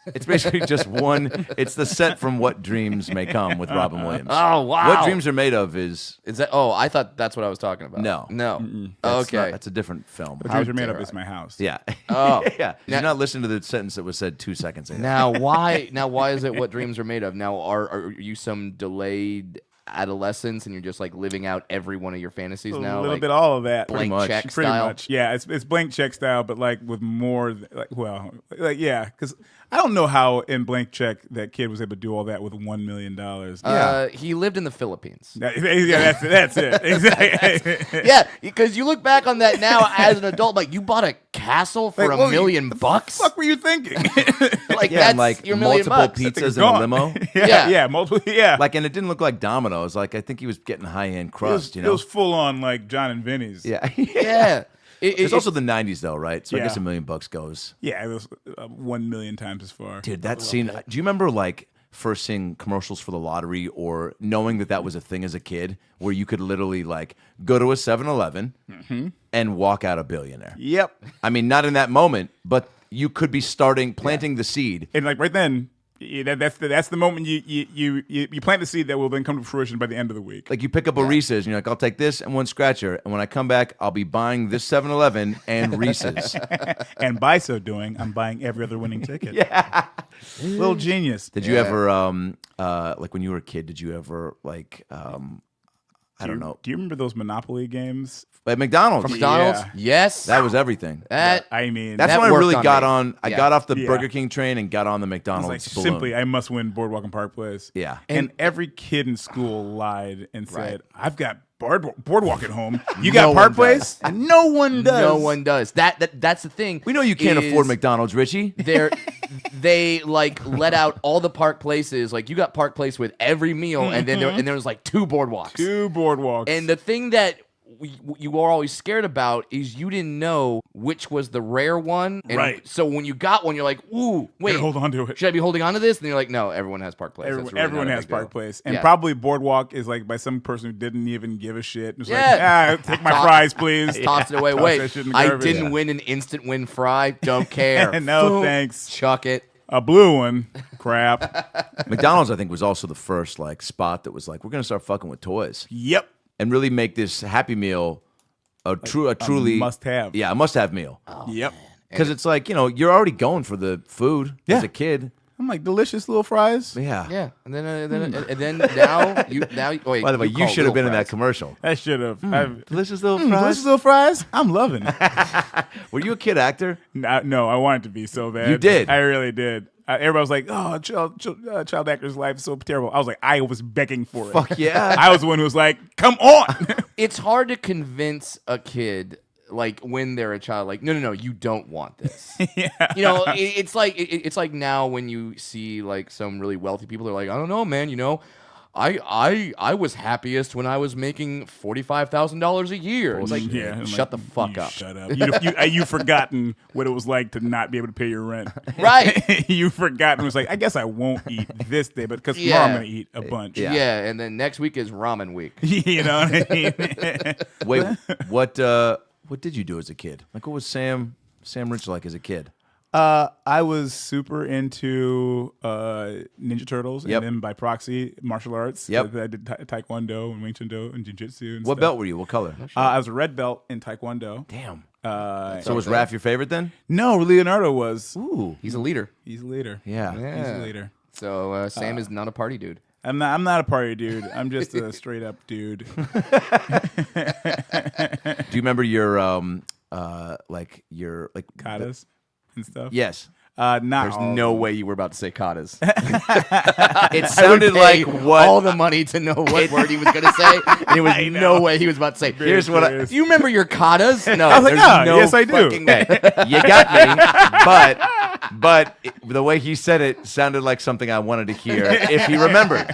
It's basically just one. It's the set from What Dreams May Come with Robin Williams. Oh, wow. What Dreams Are Made Of is that? Oh, I thought that's what I was talking about. No. Okay. that's a different film. What Dreams Are Made Of is my house. Yeah. Oh. Yeah. Did you not listen to the sentence that was said 2 seconds ago? Now why is it What Dreams Are Made Of? Now are you some delayed adolescence and you're just like living out every one of your fantasies now? A little like bit all of that. blank check Pretty style? much. Yeah, it's blank check style, but like with more because I don't know how in blank check that kid was able to do all that with $1 million. He lived in the Philippines. Yeah, that's it. Exactly. Yeah, because you look back on that now as an adult, like you bought a castle for $1 million bucks. What the fuck were you thinking? Like Yeah, that's and like your $1 million multiple bucks. pizzas in a Gone. limo. Yeah. multiple. Yeah, Like, and it didn't look like Domino's. Like, I think he was getting high-end crust, it was full on like John and Vinny's. Yeah. Yeah. It's also the 90s, though, right? So I guess Yeah. $1 million goes. Yeah, it was 1 million times as far. Dude, that scene. Do you remember, like, first seeing commercials for the lottery or knowing that was a thing as a kid where you could literally, like, go to a 7-Eleven and walk out a billionaire? Yep. I mean, not in that moment, but you could be planting the seed. And like right then, that's the moment you plant the seed that will then come to fruition by the end of the week. Like, you pick up a Reese's and you're like, I'll take this and one scratcher. And when I come back, I'll be buying this 7-Eleven and Reese's. And by so doing, I'm buying every other winning ticket. Yeah. Little genius. Did you ever, like when you were a kid, did you ever, like, I don't know. Do you remember those Monopoly games? At McDonald's. From McDonald's? Yeah. Yes. That was everything. I mean, That's that when I worked really on got me. on. I Yeah. got off the Yeah. Burger King train and got on the it's McDonald's like balloon. simply, I must win Boardwalk and Park Place. Yeah. And every kid in school lied and said, Right. I've got Boardwalk at home. You No got Park one Place? And no one does. No one does. That's the thing. We know you can't is afford McDonald's, Richie. They like let out all the Park Places. Like you got Park Place with every meal, and then there was like 2 boardwalks. 2 boardwalks. And the thing that you were always scared about is you didn't know which was the rare one. And Right. So when you got one, you're like, ooh, wait. Better hold on to it. Should I be holding on to this? And you're like, no, everyone has Park Place. That's really Everyone not a has big deal. Park Place. And Yeah. probably Boardwalk is like by some person who didn't even give a shit. It's Yeah. like, take my fries, please. Toss it away. Toss Wait, that shit in the I garbage. didn't win an instant win fry. Don't care. No, Boom. thanks. Chuck it. A blue one. Crap. McDonald's, I think, was also the first like spot that was like, we're gonna start fucking with toys Yep. and really make this Happy Meal a truly must-have. Yeah, a must-have meal. Yep. Because it's like, you're already going for the food as a kid. I'm like, delicious little fries. Yeah. Yeah, and then now you wait. By the way, you should have been in that commercial. I should have. Delicious little fries. Delicious little fries. I'm loving it. Were you a kid actor? No, I wanted to be so bad. You did? I really did. Everybody was like, "Oh, child actor's life is so terrible." I was like, I was begging for it. Fuck yeah. I was the one who was like, "Come on." It's hard to convince a kid like when they're a child, like no, you don't want this. Yeah. It's like now when you see like some really wealthy people, they're like, I don't know, man. I was happiest when I was making $45,000 a year. It's like, Yeah, shut the fuck up. Shut up. You've forgotten what it was like to not be able to pay your rent. Right. You've forgotten. It was like, I guess I won't eat this day, but because tomorrow I'm going to eat a bunch. Yeah, and then next week is ramen week. You know what I mean? Wait, what did you do as a kid? Like, what was Sam Rich like as a kid? I was super into Ninja Turtles, Yep. and then by proxy, martial arts. Yep. I did Taekwondo and Wing Chun Do and Jiu Jitsu. And What stuff. belt were you? What color? I was a red belt in Taekwondo. Damn. So was Raph your favorite then? no, Leonardo was. Ooh. He's a leader. He's a leader. Yeah. He's a leader. So Sam is not a party dude. I'm not a party dude. I'm just a straight up dude. Do you remember your Katas and stuff. Yes. Not There's all of no them. way you were about to say katas. It sounded like what all the money to know what word he was going to say, and there was no way he was about to say. Here's what I, serious. Do you remember your katas? No, I was like, there's "Oh, no yes, I do." fucking way. you got me, but the way he said it sounded like something I wanted to hear if he remembered.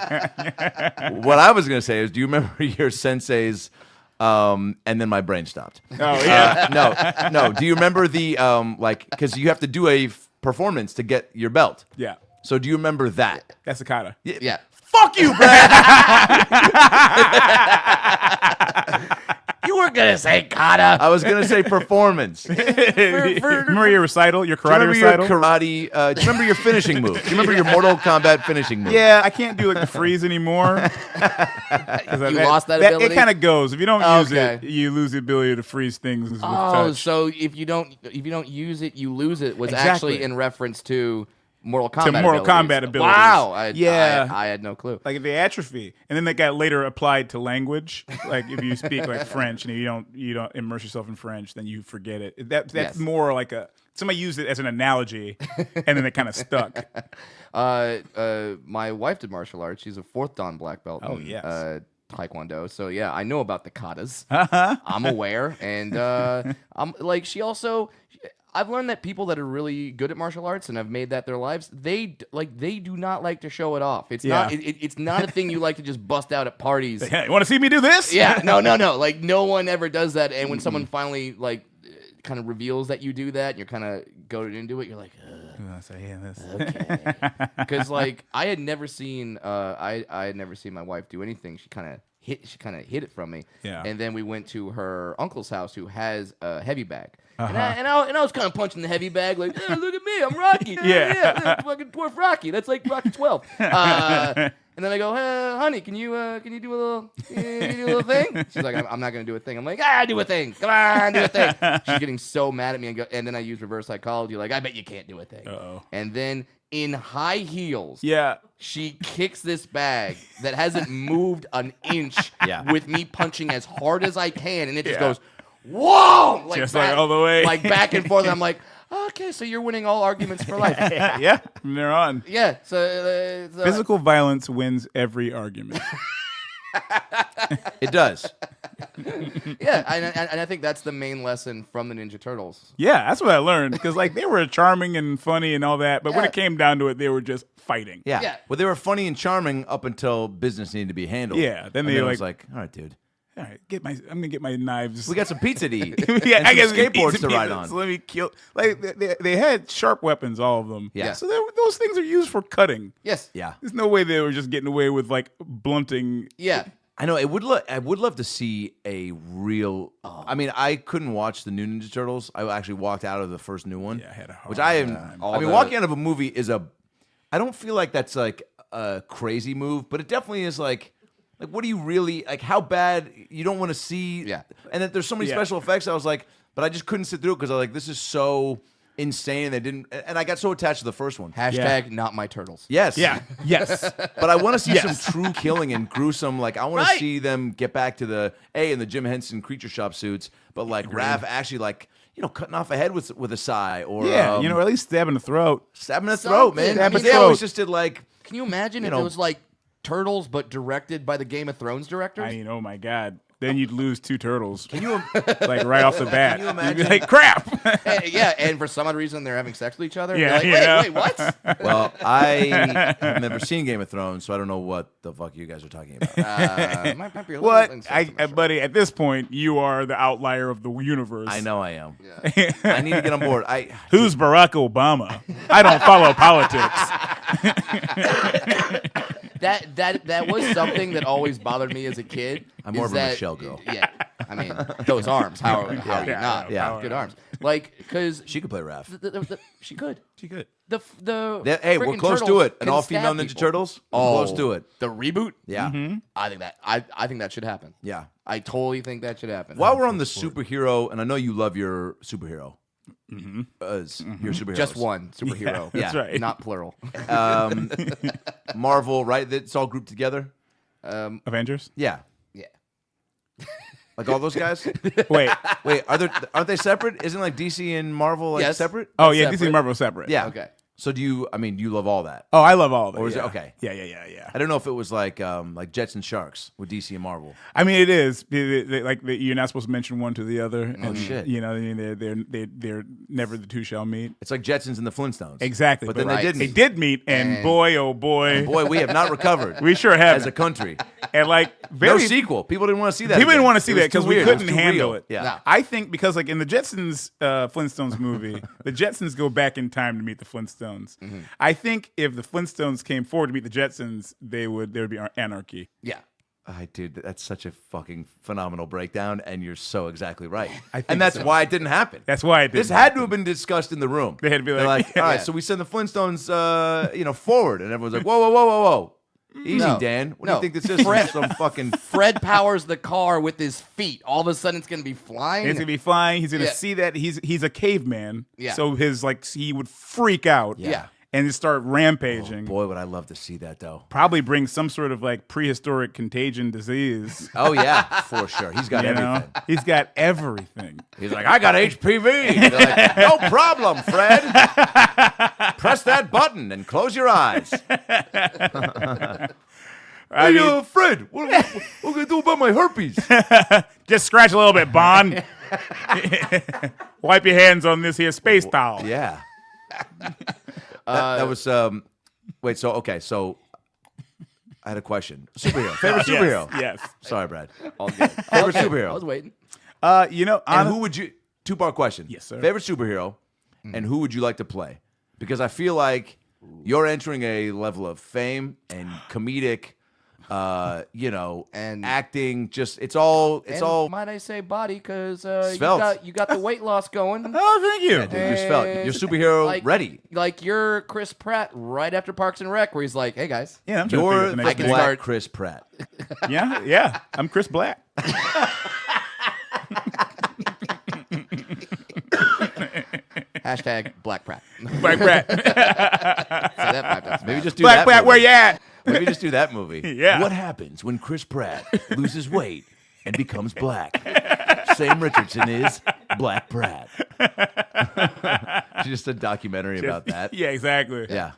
What I was going to say is, do you remember your sensei's? And then my brain stopped. Oh yeah. No. Do you remember the because you have to do a performance to get your belt? Yeah. So do you remember that? That's a kata. Yeah. Fuck you, Brad. You were gonna say kata. I was gonna say performance. Remember your recital, your Do you karate remember recital? your karate? Do you remember your finishing move? Do you remember your Mortal Kombat finishing move? Yeah, I can't do like the freeze anymore. You lost that ability? It kind of goes. If you don't use Okay. it, you lose the ability to freeze things with Oh, touch. so if you don't use it, you lose it. Was Exactly. actually in reference to Mortal Kombat. Mortal Kombat abilities. Wow. Yeah. I had no clue. Like they atrophy, and then that got later applied to language. Like if you speak like French and you don't immerse yourself in French, then you forget it. That's Yes. more like somebody used it as an analogy, and then it kind of stuck. My wife did martial arts. She's a 4th Dan black belt. Oh, in, yes. Taekwondo. So yeah, I know about the katas. Uh-huh. I'm aware, and I'm like she also. I've learned that people that are really good at martial arts and have made that their lives, they do not like to show it off. It's not. Yeah. It's not a thing you like to just bust out at parties. You want to see me do this? Yeah, no. Like no one ever does that. And when someone finally like kind of reveals that you do that, and you're kind of goaded into it, you're like, okay. Because like I had never seen I had never seen my wife do anything. She kind of hid it from me. Yeah. And then we went to her uncle's house, who has a heavy bag. Uh-huh. And I was kind of punching the heavy bag like, hey, look at me, I'm Rocky. Yeah. That's fucking dwarf Rocky. That's like Rocky 12. And then I go, hey, honey, can you do a little thing? She's like, I'm not gonna do a thing. I'm like, do a thing. Come on, do a thing. She's getting so mad at me, and then I use reverse psychology. Like, I bet you can't do a thing. Uh-oh. And then in high heels, Yeah. she kicks this bag that hasn't moved an inch Yeah. with me punching as hard as I can, and it just Yeah. goes, whoa! Like Just like all the way. like back and forth. And I'm like, okay, so you're winning all arguments for life. Yeah. From there on. Yeah. So Physical violence wins every argument. It does. yeah, and I think that's the main lesson from the Ninja Turtles. Yeah, that's what I learned. Because like they were charming and funny and all that, but when Yeah. it came down to it, they were just fighting. Yeah. Yeah. Well, they were funny and charming up until business needed to be handled. Yeah, then And they it was like- like, all right, dude, All right, I'm gonna get my knives. we got some pizza to eat. yeah, and I guess some skateboards to ride pieces, on. So let me kill. Like they had sharp weapons, all of them. Yeah. So those things are used for cutting. Yes. Yeah. There's no way they were just getting away with like blunting. Yeah. I know it would. I would love to see a real. I mean, I couldn't watch the new Ninja Turtles. I actually walked out of the first new one, Yeah, I had a hard which I am. time. I mean, walking out of a movie is a. I don't feel like that's like a crazy move, but it definitely is like. Like, what do you really like? How bad you don't want to see? Yeah. And that there's so many Yeah. special effects. I was like, but I just couldn't sit through it because I was like, this is so insane. They didn't, and I got so attached to the first one. Hashtag not my turtles. Yes. Yeah. Yes. But I want to see Yes. some true killing and gruesome. Like I want Right. to see them get back to the in the Jim Henson Creature Shop suits, but like Raph actually like cutting off a head with a sai or Yeah. or at least stab in the throat. stabbing the throat, man. Something. I mean, But they throat. always just did like Can you imagine if know- it was like Turtles but directed by the Game of Thrones directors? I mean, oh my god. Then you'd lose 2 turtles. Can you? Like right off the bat. you You'd be imagine? like, crap. Yeah, and for some odd reason they're having sex with each other. Yeah, You're yeah. like, wait, what? Well, I have never seen Game of Thrones, so I don't know what the fuck you guys are talking about. Might be a little What? incest, I'm not sure. Buddy, at this point, you are the outlier of the universe. I know I am. I need to get on board. Who's Barack Obama? I don't follow politics. That was something that always bothered me as a kid. I'm more is of a that- Michelle girl. Yeah, I mean those arms. How are you Yeah, not? yeah. Good arms. Like because She could play Raph. she could. She good. The Hey, we're friggin' close to turtles it. An can all-female stab Ninja people. Turtles. We're close to it. The reboot. Yeah, I think that should happen. yeah. I totally think that should happen. While we're on the superhero, and I know you love your superhero, your superheroes. Just one superhero. That's Yeah. right. Not plural. Marvel, right? It's all grouped together. Avengers? Yeah, Yeah. like all those guys. Wait. Wait, aren't they separate? Isn't like DC and Marvel like Yes. separate? Oh, yeah, DC Separate. and Marvel are separate. Yeah. Okay. So do you? I mean, you love all that. Oh, I love all of it. Or is it- yeah. okay. Yeah. I don't know if it was like Jets and Sharks with DC and Marvel. I mean, it is you're not supposed to mention one to the other. And, shit. You know, I mean, they're never the two shall meet. It's like Jetsons and the Flintstones. Exactly. But then Right. they didn't. They did meet, and boy, oh boy, Boy, we have not recovered. we sure have. as a country. And like No very sequel. People didn't want to see that. People didn't again. want to see It was that because too we weird. It was couldn't too handle real. it. Yeah. No. I think because like in the Jetsons Flintstones movie, the Jetsons go back in time to meet the Flintstones. I think if the Flintstones came forward to meet the Jetsons, there would be anarchy. Yeah. Dude, that's such a fucking phenomenal breakdown, and you're so exactly right. I think and that's so. why it didn't happen. That's why it didn't This had to have been discussed in the room. They had to be They're like, all right, Yeah. so we send the Flintstones, forward, and everyone's like, whoa, whoa, whoa, whoa, whoa. Easy, No. Dan. What do No. you think this is? Some fucking... Fred powers the car with his feet. All of a sudden, it's gonna be flying. He's gonna be flying. He's gonna Yeah. see that he's a caveman. Yeah. So he would freak out. Yeah. And just start rampaging. Boy, would I love to see that, though. Probably bring some sort of like prehistoric contagion disease. Oh, yeah, for sure. He's got You know? everything. He's got everything. He's like, I got HPV. They're like, no problem, Fred. Press that button and close your eyes. I mean, Fred, what are we going to do about my herpes? just scratch a little bit, Bond. Wipe your hands on this here space towel. Yeah. That was wait, so I had a question. Superhero. Favorite superhero? Yes. Sorry, Brad. All good. Favorite I superhero. was waiting. And who would you two-part question. Yes, sir. Favorite superhero and who would you like to play? Because I feel like you're entering a level of fame and comedic And- acting, just it's all Might I say body? Because Svelte. you got the weight loss going. Oh, thank you. dude, you're svelte. You're superhero Like- ready. Like you're Chris Pratt right after Parks and Rec, where he's like, "Hey guys, Yeah, I'm trying to figure You're out the the next can thing. black start- Chris Pratt. Yeah. I'm Chris Black. hashtag Black Pratt." Black Pratt. Say that 5 times. Maybe just do Black that Pratt, movie. where you at? Maybe just do that movie. Yeah. What happens when Chris Pratt loses weight and becomes black? Sam Richardson is Black Pratt. Just a documentary about that. Yeah, exactly. Yeah.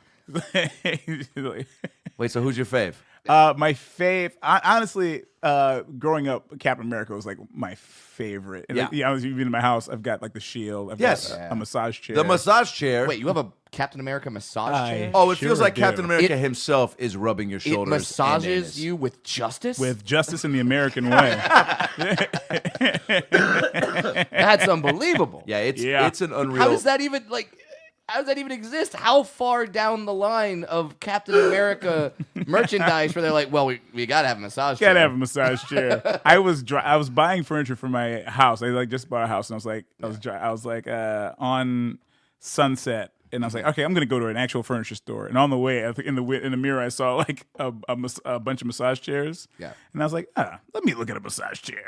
Wait, so who's your fave? My fave, honestly, growing up, Captain America was like my favorite. And Yeah. I was even in my house. I've got like the shield. I've Yes. got a massage chair. The massage chair. Wait, you have a Captain America massage chair? Oh, it feels Sure like do. Captain America himself is rubbing your It shoulders. and massages anus. you with justice. with justice in the American way. That's unbelievable. Yeah, Yeah. it's an unreal. How does that even How does that even exist? How far down the line of Captain America merchandise where they're like, well, we gotta have a massage chair. Gotta have a massage chair. I was buying furniture for my house. I just bought a house, and I was on Sunset, and I was like, okay, I'm gonna go to an actual furniture store. And on the way, I think in the mirror, I saw like a bunch of massage chairs. Yeah. And I was like, let me look at a massage chair.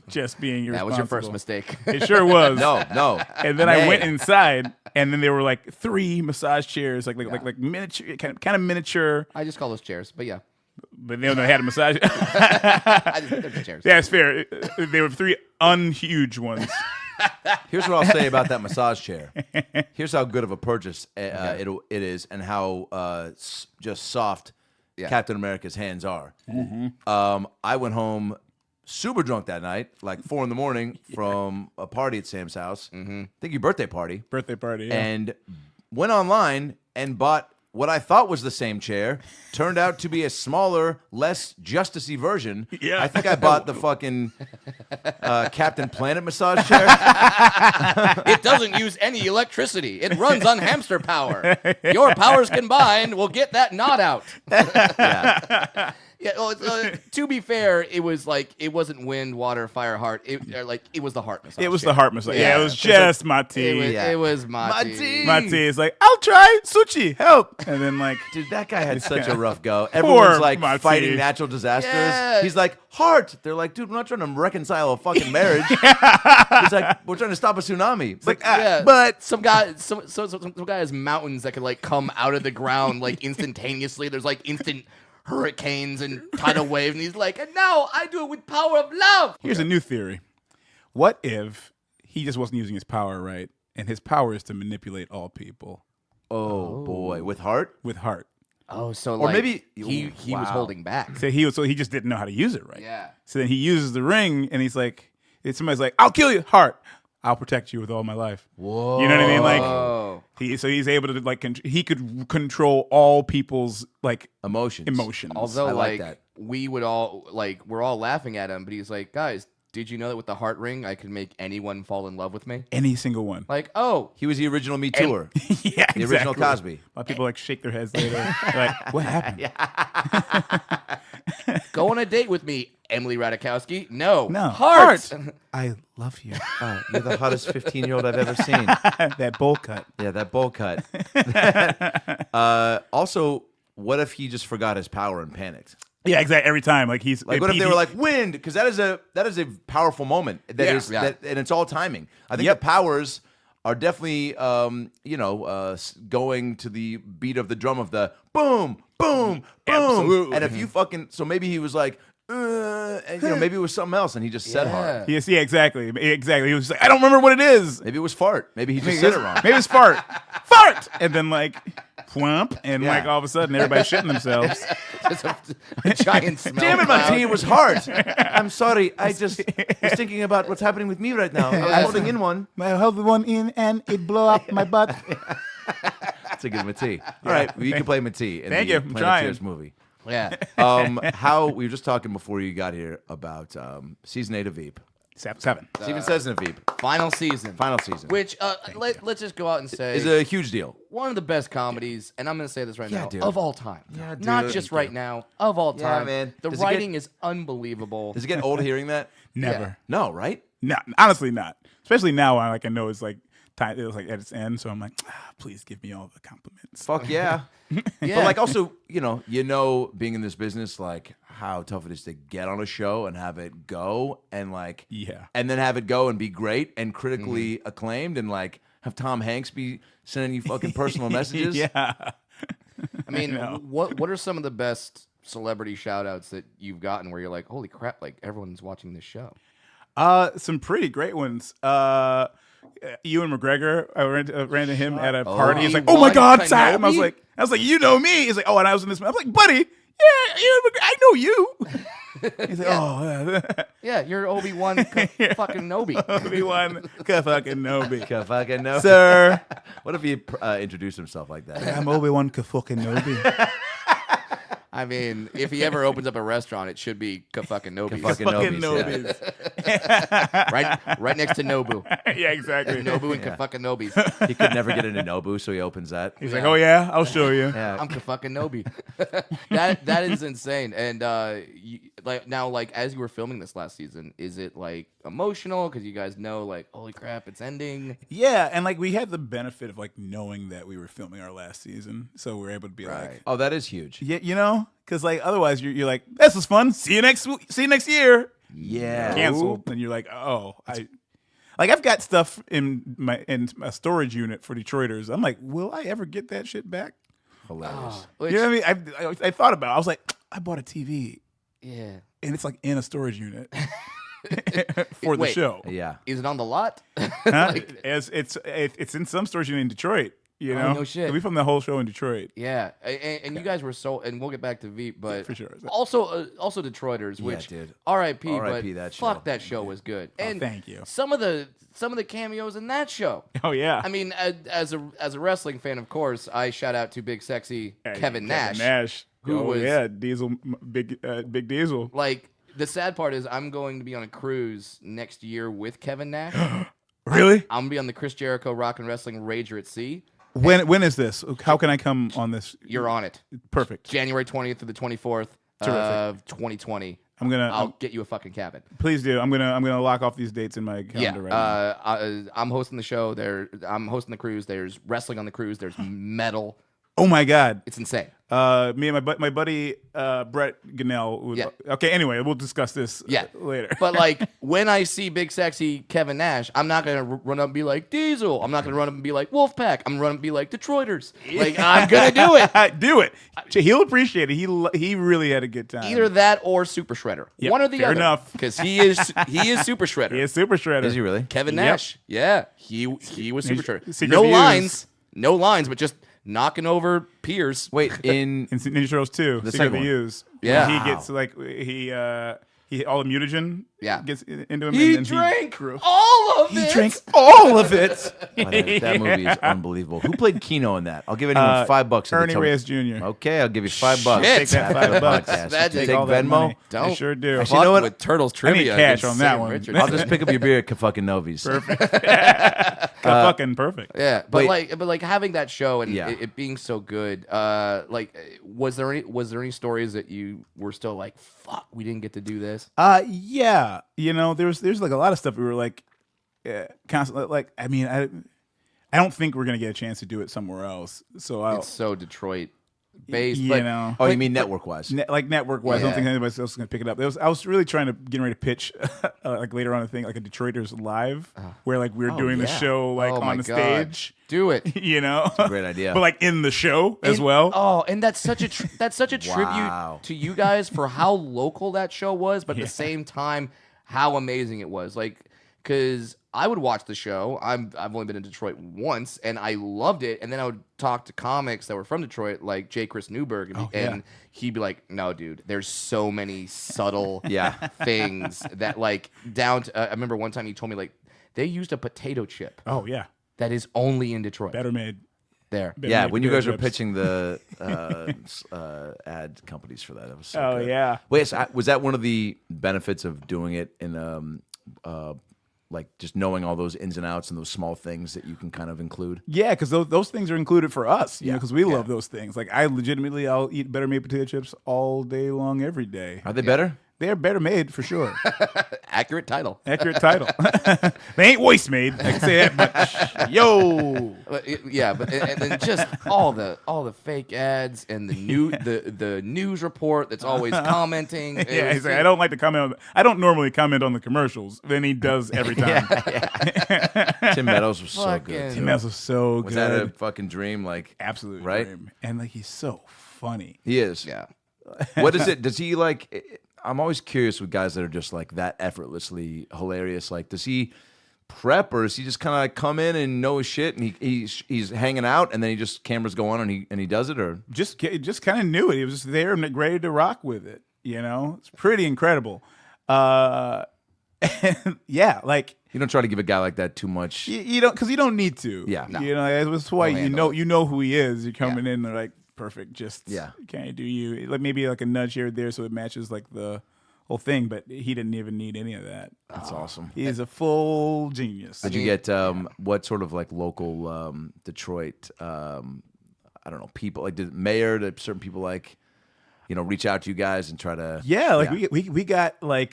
Just being irresponsible. That was your first mistake. It sure was. No. And then I Man. went inside, and then there were like 3 massage chairs, like miniature, kind of miniature. I just call those chairs, but yeah. But they had a massage. They're just chairs. Yeah, it's fair. There were 3 unhuge ones. Here's what I'll say about that massage chair. Here's how good of a purchase it is, and how just soft Yeah. Captain America's hands are. I went home super drunk that night, like 4 a.m. from a party at Sam's house. I think your birthday party. Birthday party, yeah. And went online and bought what I thought was the same chair. Turned out to be a smaller, less justicey version. Yeah. I think I bought the fucking Captain Planet massage chair. It doesn't use any electricity. It runs on hamster power. Your powers combined will get that knot out. Yeah. Yeah, well, to be fair, it was like it wasn't wind, water, fire, heart. It was the heart massage. It was chair. the heart massage. Yeah, it was It's just my tea. It was My Mati. tea. My tea is like, I'll try sushi, help. And then like, Dude, that guy had such a rough go. Everyone's like Mati. fighting natural disasters. Yeah. He's like, heart. They're like, dude, we're not trying to reconcile a fucking marriage. He's like, we're trying to stop a tsunami. It's like, Yeah, but some guy has mountains that could like come out of the ground like instantaneously. There's like instant hurricanes and tidal wave, and he's like, and now I do it with power of love. here's a new theory. What if he just wasn't using his power right, and his power is to manipulate all people oh boy, with heart. with heart? Oh, so Or like, maybe- he was wow. holding back. So he just didn't know how to use it right. Yeah. So then he uses the ring, and he's like, somebody's like, I'll kill you, heart. I'll protect you with all my life. Whoa. You know what I mean? Like, Oh, he's able to like he could control all people's like Emotions. although I like like that. we would all like we're all laughing at him, but he's like, guys, did you know that with the heart ring I could make anyone fall in love with me? any single one. Like, oh, He was the original Me Tooer. Yeah, The original Cosby. A lot of people like shake their heads later. They're like, what happened? Go on a date with me, Emily Ratajkowski. No. Heart. I love you. You're the hottest 15-year-old I've ever seen. That bowl cut. Yeah, that bowl cut. Also, what if he just forgot his power and panicked? Yeah, exactly. Every time, like he's Like, what if they were like wind? Because that is a powerful moment. And it's all timing. I think the powers are definitely going to the beat of the drum of the boom, boom, boom. Absolutely. And if you so maybe he was like, and maybe it was something else, and he just said heart. Yes, yeah, exactly. He was like, I don't remember what it is. Maybe it was fart. Maybe he just said it wrong. Maybe it's fart. Fart! And then like whomp, and like all of a sudden everybody's shitting themselves. Just a giant smell. Damn it, cloud. Marty, it was heart. I'm sorry. I just was thinking about what's happening with me right now. I was holding in one. I held one in and it blew up my butt. That's a good Matee. All right, well, you can play Matee in Thank the you. I'm Planeteers trying. movie. Yeah. How we were just talking before you got here about season 8 of VEEP. 7. Steven says in a VEEP. Final season. Which Let's just go out and say is a huge deal. one of the best comedies, and I'm going to say this right now, dude. of all time. Yeah, dude. Not just right now, of all Yeah, time. man. The Does it writing is unbelievable. Does it get old hearing that? Never. No, right? No, honestly not. Especially now, I know it's like time. It was like at its end, so I'm like, please give me all the compliments. Fuck yeah. Yeah. But like also, being in this business, like how tough it is to get on a show and have it go and like and then have it go and be great and critically acclaimed and like have Tom Hanks be sending you fucking personal messages. Yeah. I mean, what are some of the best celebrity shout outs that you've gotten where you're like, holy crap, like everyone's watching this show? Some pretty great ones. Ewan McGregor, I ran to him at a party. He's like, "Oh my God, Sam!" I was like, "You know me?" He's like, "Oh," and I was in this. I was like, "Buddy, yeah, Ewan McGregor, I know you." He's like, "Oh, Yeah, you're Obi-Wan fucking Nobi. Obi-Wan fucking Nobi, Fucking no. sir. What if he introduced himself like that? I'm Obi-Wan fucking Nobi." I mean, if he ever opens up a restaurant, it should be fucking Nobi. Fucking Nobis, right next to Nobu. Yeah, exactly. Nobu and fucking Nobis. He could never get into Nobu, so he opens that. He's like, "Oh yeah, I'll show you." Yeah. I'm fucking Nobi. That is insane. And like as you were filming this last season, is it like emotional because you guys know like holy crap, it's ending? Yeah, and like we had the benefit of like knowing that we were filming our last season, so we were able to be like, Oh, that is huge. yeah, because like otherwise you're like, this was fun. See you next year. Yeah. Canceled, and you're like, oh, I've got stuff in my storage unit for Detroiters. I'm like, will I ever get that shit back? Hilarious. Which, You know what I mean? I thought about it. I was like, I bought a TV, yeah. and it's like in a storage unit for the Wait. show. Yeah. Is it on the lot? Huh? It's in some storage unit in Detroit. You know, no shit. We filmed the whole show in Detroit. Yeah, and you guys were and we'll get back to VEEP, but For sure. also Detroiters, which dude. R.I.P. R.I.P. But that fuck show. that show was good. And thank you. Some of the cameos in that show. Oh yeah. I mean, as a wrestling fan, of course, I shout out to Big Sexy Kevin Nash. Who was- Diesel, big Diesel. Like the sad part is, I'm going to be on a cruise next year with Kevin Nash. Really? I'm gonna be on the Chris Jericho Rock and Wrestling Rager at Sea. When is this? How can I come on this? You're on it. Perfect. January 20th to the 24th of 2020. I'll get you a fucking cabin. Please do. I'm gonna lock off these dates in my calendar right now. I'm hosting the show. I'm hosting the cruise. There's wrestling on the cruise. There's metal. Oh my God. It's insane. Me and my buddy Brett Gunnell. Yeah. Okay. Anyway, we'll discuss this later. But like when I see Big Sexy Kevin Nash, I'm not gonna run up and be like Diesel. I'm not gonna run up and be like Wolfpack. I'm gonna run up and be like Detroiters. Like I'm gonna do it. Do it. He'll appreciate it. He really had a good time. Either that or Super Shredder. Yep, One or the fair other. enough. Because he is Super Shredder. He is Super Shredder. Is he really? Kevin Yep. Nash. Yeah. He was Super Shredder. Secret No views. lines, but just knocking over peers. Wait, in In Ninja Turtles 2, The Secret second one. Views. Yeah. He gets like he all the mutagen Yeah. gets into him. He and then drank all of it. He drank all of it. That movie is unbelievable. Who played Keno in that? I'll give anyone $5 if they Ernie tell me- Reyes Jr. Okay, I'll give you $5. Shit. Take that After the $5. podcast. That You takes take all that Venmo. money. Don't I sure do. Actually, you know what? With Turtles I trivia. need cash against on that Sam one. Richardson. I'll just pick up your beer at fucking Novi's. Fucking perfect. Yeah, but Wait. like having that show and Yeah. it being so good, like was there any stories that you were still like, fuck, we didn't get to do this? Yeah. You know, there's like a lot of stuff we were like constantly like. I mean, I don't think we're gonna get a chance to do it somewhere else. So I'll It's so Detroit based, you but know. Oh, you mean network-wise? Like network wise, I don't Yeah. think anybody else is gonna pick it up. I was really trying to get ready to pitch like later on a thing like a Detroiters live, where like we're doing the yeah. show like Oh my on the God. stage, do it. you know, Great idea. but like in the show as And- well. Oh, and that's such a Wow. tribute to you guys for how local that show was, but at the same time, how amazing it was. Like, because I would watch the show. I've only been in Detroit once, and I loved it. And then I would talk to comics that were from Detroit, like J. Chris Newberg, and he'd be like, "No, dude, there's so many subtle Yeah. things that like down to." I remember one time he told me like they used a potato chip Oh yeah, that is only in Detroit. better made. There. Better Yeah, made when you potato guys were chips. pitching the ad companies for that was so Oh good. yeah. Wait, so was that one of the benefits of doing it in like just knowing all those ins and outs and those small things that you can kind of include? Yeah, because those things are included for us, you know, because we love those things. Like I legitimately, I'll eat better made potato chips all day long, every day. Are they better? They're better made for sure. Accurate title. Accurate title. They ain't waste made. I can say that much. Yo. Yeah, but and then just all the fake ads and the news report that's always commenting. It Yeah, was he's like, I don't like to comment. I don't normally comment on the commercials. Then he does every time. Tim Meadows was so Fucking- good. Tim Meadows was so Was good. that a fucking dream? Like, Absolute right? dream. And like he's so funny. he is. Yeah. What is it? Does he like? I'm always curious with guys that are just like that effortlessly hilarious. Like, does he prep or does he just kind of like come in and know his shit and he's hanging out and then he just cameras go on and he does it or? Just kind of knew it. He was just there and ready to rock with it. You know, it's pretty incredible. Yeah, like You don't try to give a guy like that too much. you don't, because you don't need to. Yeah. No. You know, that's why handle you know who he is. You're coming in, they're like, perfect. Just Yeah. can I do you like maybe like a nudge here or there so it matches like the whole thing, but he didn't even need any of that. That's awesome. He is a full genius. Did you get what sort of like local Detroit? I don't know, people like did mayor? Did certain people like reach out to you guys and try to? Yeah, like we got like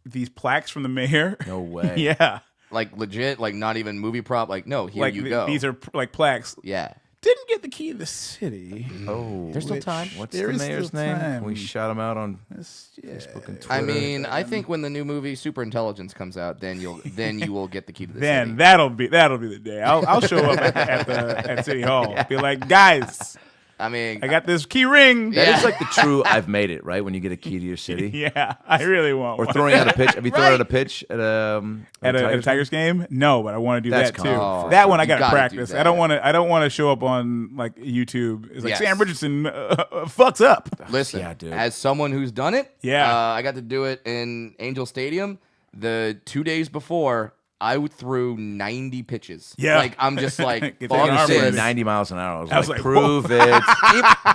these plaques from the mayor. No way. Yeah, Like legit, like not even movie prop. Like no, here like you go. these are like plaques. yeah. Didn't get the key to the city. Oh, There's still time. What's There the is mayor's still name? time. Can we shout him out on Yeah. Facebook and Twitter? I mean, I think when the new movie Super Intelligence comes out, then you will get the key to the Then city. that'll be the day. I'll show up at City Hall. Be like, guys, I mean, I got this key ring. That Yeah. is like the true I've made it, right? When you get a key to your city. Yeah, I really want Or one. throwing out a pitch. Have you thrown Right. out a pitch at a at a Tigers game? No, but I want to do That's that too. cool. Oh, That one I you got to gotta do practice. that. I don't want to show up on like YouTube. It's like Yes. Sam Richardson fucks up. listen, Yeah, dude. as someone who's done it, Yeah. I got to do it in Angel Stadium. The 2 days before, I threw 90 pitches. Yeah. Like I'm just like, Get fuck that arm this. ready. 90 miles an hour. I was was like, like, prove it.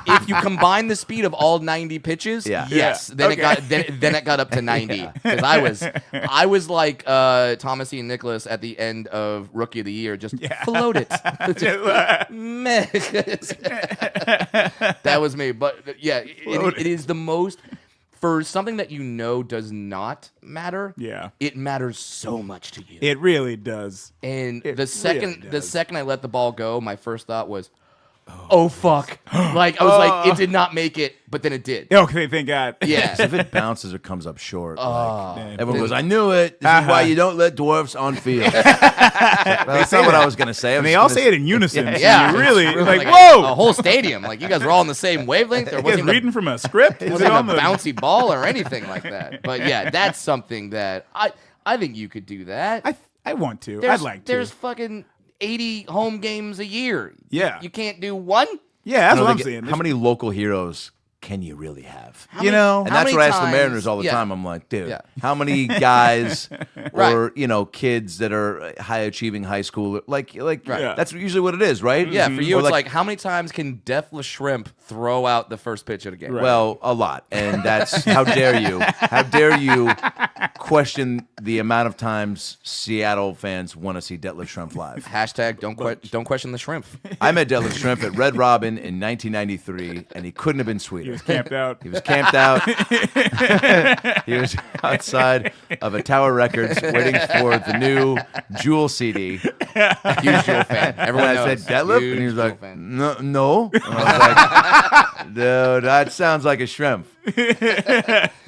if you combine the speed of all 90 pitches, Yeah. yes, Yeah. then Okay. it got up to 90 because I was like Thomas Ian Nicholas at the end of Rookie of the Year, just float it. Meh. That was me, but yeah, it is the most for something that does not matter. Yeah. It matters so much to you. It really does. And It the second really does. I let the ball go, my first thought was, "Oh fuck!" Like I was like, it did not make it, but then it did. Okay, thank God. Yeah. If it bounces or comes up short, like, Man. everyone goes, I knew it. This is why you don't let dwarfs on field. That's not what I was going to say. And they all say it in unison. So Yeah, you really it's like, a whoa. whole stadium. Like you guys were all on the same wavelength. Or You guys wasn't even reading from a script? a, Was it on the bouncy ball or anything like that. But yeah, that's something that I think you could do that. I want to. There's, I'd like to. There's fucking 80 home games a year. Yeah. You can't do one. Yeah, that's No, what I'm they get- saying. How many local heroes can you really have? You know, And How that's many what I ask the times- Mariners all the yeah. time. I'm like, dude, Yeah. how many guys Right. or kids that are high achieving high school like Yeah. that's usually what it is, right? Yeah, for you, Or it's like, how many times can Deathless Shrimp throw out the first pitch of the game? Right. well, a lot, and that's how dare you? How dare you question the amount of times Seattle fans want to see Detlef Schrempf live? Hashtag don't question the shrimp. I met Detlef Schrempf at Red Robin in 1993, and he couldn't have been sweeter. he was camped out. He was camped out. He was outside of a Tower Records waiting for the new Jewel CD. Huge Jewel fan. And Everyone I knows. said, Detlef? Huge And he was Jewel like, fan. no. And I was like, dude, that sounds like a shrimp.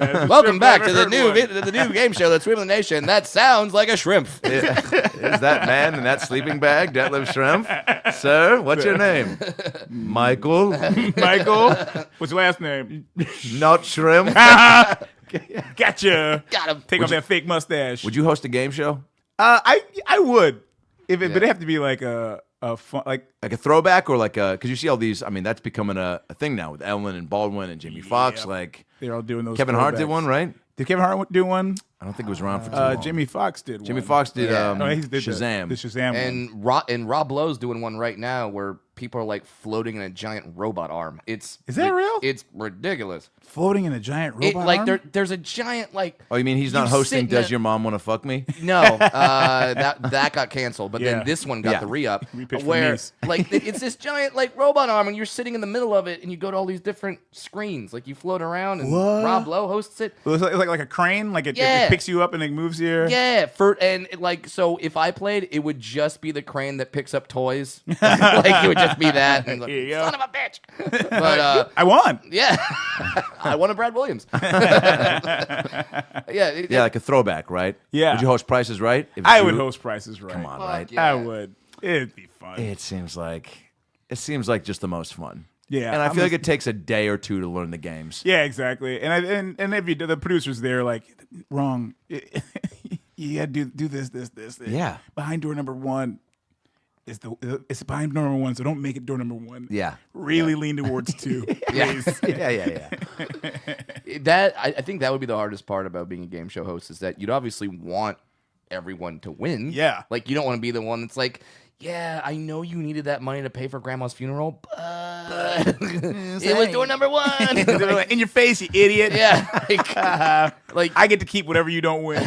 Welcome back to I've the ever new game show that's sweeping the nation. That sounds like a shrimp. Is that man in that sleeping bag, Detlef Schrempf? Sir, what's your name? Michael, Michael, what's your last name? not shrimp. Gotcha. Got him. Take off that fake mustache. Would you host a game show? I would, but Yeah. it'd have to be like a fun, like Like a throwback or like a, because you see all these, I mean, that's becoming a thing now with Ellen and Baldwin and Jamie Foxx. Yep. Like, they're all doing those. Kevin Hart did throwbacks. one, right? Did Kevin Hart do one? I don't think it was around for too long. Jamie Foxx did. Jimmy one. Foxx did Yeah. Oh, he did Shazam. The Shazam one. And Rob Lowe's doing one right now where people are like floating in a giant robot arm. Is that real? It's ridiculous. Floating in a giant robot It, like arm? there's a giant like Oh, you mean he's not You hosting sit in Does a- Your Mom Want to Fuck Me? no that got canceled, but Yeah. then this one got Yeah. the re-up Repitched for where Nice. like it's this giant like robot arm and you're sitting in the middle of it and you go to all these different screens like you float around and What? Rob Lowe hosts it. It's like a crane, like it Yeah. picks you up and it moves you. Yeah, like if I played, it would just be the crane that picks up toys. Like it would just be that. And like, Here you go. son of a bitch. But I won. yeah, I wanted Brad Williams. Yeah, like a throwback, right? Yeah. Would you host Prices Right? If I you- would host Prices Right. Come on, Fuck right? yeah. I would. It'd be fun. It seems like just the most fun. Yeah, and I I'm feel like just- it takes a day or two to learn the games. Yeah, exactly. And if you the producers there like wrong. You gotta do this. Yeah. Behind door number one it's behind door number one, so don't make it door number one. Yeah. Really lean towards two. Yeah. please. Yeah. That I think that would be the hardest part about being a game show host is that you'd obviously want everyone to win. Yeah. Like you don't want to be the one that's like, yeah, I know you needed that money to pay for grandma's funeral, but it was door number one. In your face, you idiot. Yeah. Like I get to keep whatever you don't win.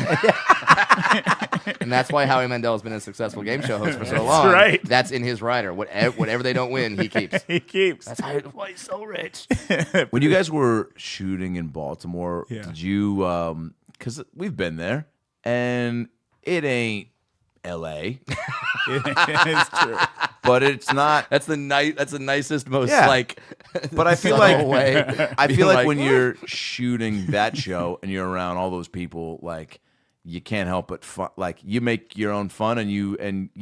and that's why Howie Mandel has been a successful game show host for so long. right. That's in his rider. Whatever they don't win, he keeps. He keeps. That's why he's so rich. When you guys were shooting in Baltimore, Yeah. did you? Because we've been there, and it ain't L.A., It's true. but it's not. That's the nicest, most Yeah. like. But I feel subtle like way. I Being feel like when you're shooting that show and you're around all those people, like you can't help but fun. Like you make your own fun, and you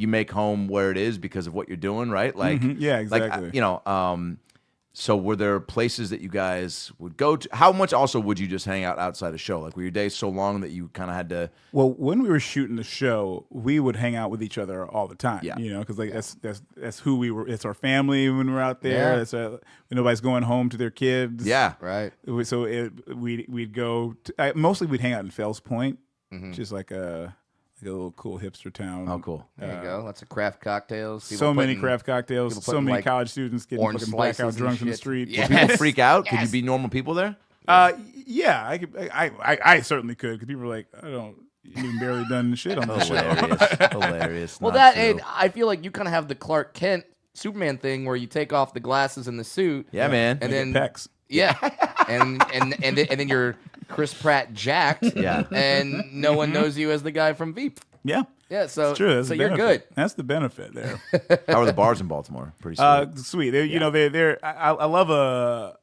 make home where it is because of what you're doing, right? Like Yeah, like, exactly. so were there places that you guys would go to? How much also would you just hang out outside a show? Like were your days so long that you kind of had to? Well, when we were shooting the show, we would hang out with each other all the time. Yeah. Because like that's who we were. It's our family when we're out there. Yeah. It's when nobody's going home to their kids. Yeah. Right. So we'd go. Mostly we'd hang out in Fells Point, Mm-hmm. just like a little cool hipster town. Oh, cool. There you go. Lots of craft cocktails. People So many putting- craft cocktails. people So putting, many like, college students getting orange fucking slices blackout and drunk in the shit. street. Yeah. People freak out. Could you Yes. be normal people there? Yeah, I could. I certainly could because people are like, you even barely done shit on the show. Hilarious. Well, Not and true. I feel like you kind of have the Clark Kent Superman thing where you take off the glasses and the suit. Yeah, man. And Get then pecs. yeah, and then you're Chris Pratt jacked. Yeah. And no one knows you as the guy from VEEP. Yeah, Yeah, so it's true. That's so the you're benefit. good. That's the benefit there. How are the bars in Baltimore? Pretty sweet. Sweet. They're. I love a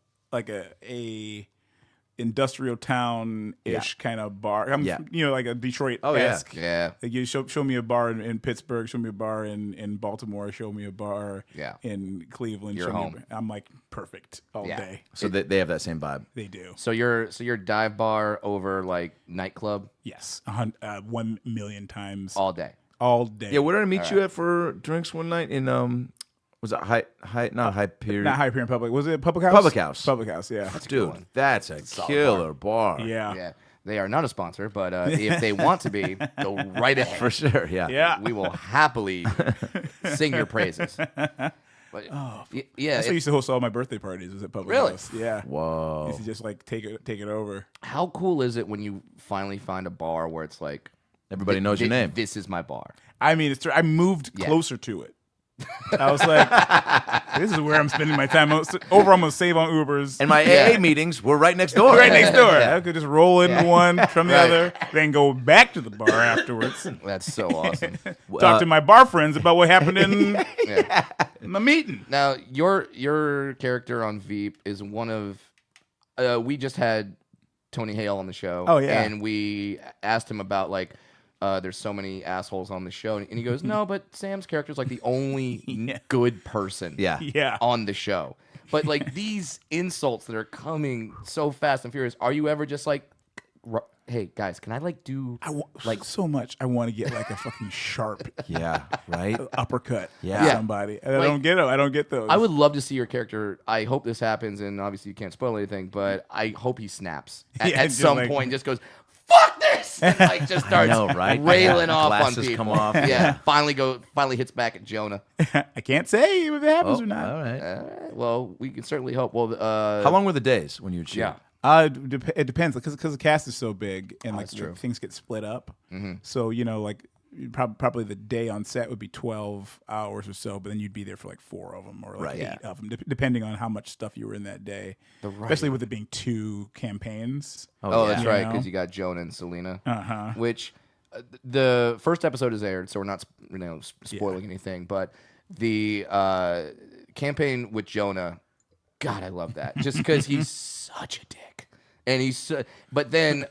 industrial town ish kind of bar. Yeah. Like a Detroit. Oh, yeah. Yeah. Like you show me a bar in Pittsburgh, show me a bar in Baltimore, show me a bar Yeah. in Cleveland. You're show me home. I'm like perfect all Yeah. day. So they have that same vibe. They do. So you're dive bar over like nightclub Yes, 1,000,000 times all day. all day. Yeah, where did I meet you at for drinks one night in Was it not Hyperion? Not Hyperion Public. Was it Public House? Public House. Public House, yeah. Dude, that's a killer bar. Yeah. Yeah. They are not a sponsor, but if they want to be, go right ahead. For sure, yeah. Yeah. We will happily sing your praises. But, yeah. That's why I used to host all my birthday parties. Was at Public Really? House. Yeah. Whoa. Used to just like take it over. How cool is it when you finally find a bar where it's like Everybody knows your name. This is my bar. I mean, I moved closer to it. I was like, this is where I'm spending my time. I'm gonna save on Ubers. And my AA meetings were right next door. Right next door. I could just roll into one from the other, then go back to the bar afterwards. That's so awesome. Talk to my bar friends about what happened in the meeting. Now, your character on VEEP is one of. We just had Tony Hale on the show. Oh, yeah. And we asked him about like. There's so many assholes on the show, and he goes, "No, but Sam's character is like the only good person, Yeah. on the show." But like these insults that are coming so fast and furious, are you ever just like, "Hey guys, can I like do like so much? I want to get like a fucking sharp Yeah, right? uppercut Yeah. at somebody. And I don't get them. I don't get those. I would love to see your character. I hope this happens, and obviously you can't spoil anything, but I hope he snaps at just some like- point. Just goes, "Fuck this!" and like just starts railing off on Glasses people. come off. Yeah, finally hits back at Jonah. I can't say if it happens or not. All right. Well, we can certainly hope. Well, How long were the days when you would shoot? Yeah. It depends because the cast is so big and like true. things get split up. So like probably the day on set would be 12 hours or so, but then you'd be there for like 4 of them or like 8 of them, depending on how much stuff you were in that day. Especially with it being 2 campaigns. Oh, that's right, You know? because you got Jonah and Selena, Uh-huh. which the first episode is aired, so we're not spoiling anything. But the campaign with Jonah, God, I love that, just because he's such a dick, and but then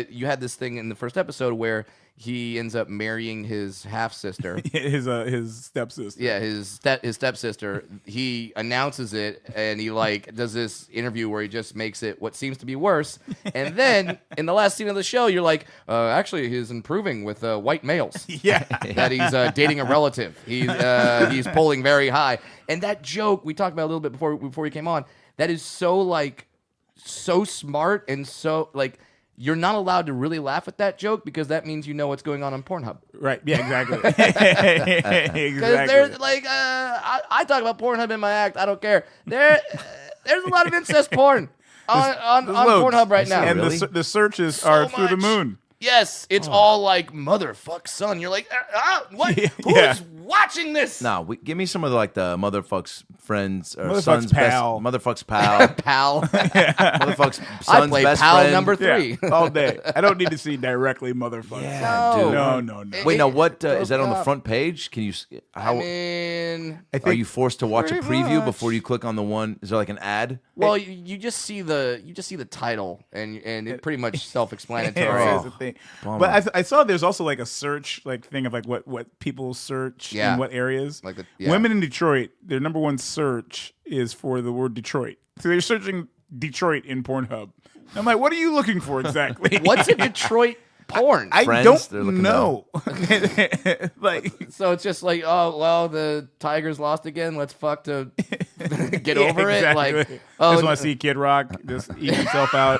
you had this thing in the first episode where he ends up marrying his half sister. his stepsister. Yeah, his stepsister. He announces it, and he like does this interview where he just makes it what seems to be worse. And then in the last scene of the show, you're like, actually, he's improving with white males. Yeah. That he's dating a relative. He's polling very high. And that joke we talked about a little bit before we came on. That is so smart and so like. You're not allowed to really laugh at that joke because that means you know what's going on Pornhub. Right. Yeah, exactly. Exactly. Because there's like, I talk about Pornhub in my act. I don't care. There's a lot of incest porn on Pornhub right now. And Really? the searches are through the much. moon. Yes, it's all like motherfuck son. You're like, what? Yeah. Who's watching this? No, give me some of like the motherfuck's friends or Motherfuck's son's pal. best. Motherfuck's pal. Pal. Motherfuck's I son's play best pal friend. number 3. Yeah, all day. I don't need to see directly motherfucker. Yeah, No. dude. No. Wait, now what is that on the up. front page? Can you? I mean, Are you forced to watch a pretty preview much. before you click on the one? Is there like an ad? well, you just see the title and it's pretty much self-explanatory. Here's the thing. But I saw there's also like a search like thing of like what people search in what areas. Like Women in Detroit, their number one search is for the word Detroit. So they're searching Detroit in Pornhub. I'm like, what are you looking for exactly? What's a Detroit porn? I Friends, they're don't looking know. Like, So it's just like, oh well, the Tigers lost again. Let's fuck to get over it. exactly. Like, I oh, just want to see Kid Rock just eat himself out.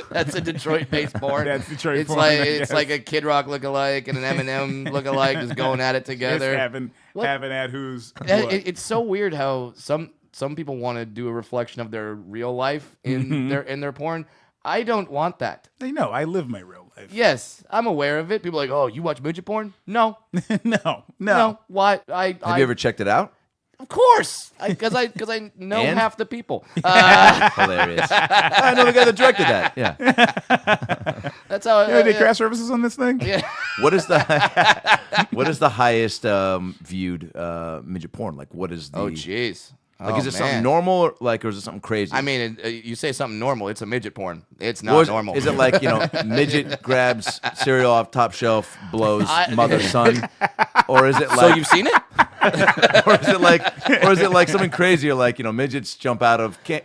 that's a Detroit-based porn. That's Detroit it's porn, like I it's guess. like a Kid Rock lookalike and an Eminem lookalike just going at it Just together. having at who's. It's so weird how some people want to do a reflection of their real life in their porn. I don't want that. They know I live my real life. Yes, I'm aware of it. People are like, oh, you watch midget porn? No, No. Why? Have you ever checked it out? Of course, because I know And? half the people. Hilarious. I know the guy that directed that. Yeah. That's how. Yeah, they crash services on this thing? Yeah. What is the highest viewed midget porn? Like, what is the? Oh, jeez. Like, is it something normal, or is it something crazy? I mean, you say something normal, it's a midget porn. It's Or not is, normal. is it like, midget grabs cereal off top shelf, blows mother son, or is it like? So you've seen it? or is it like something crazier, like midgets jump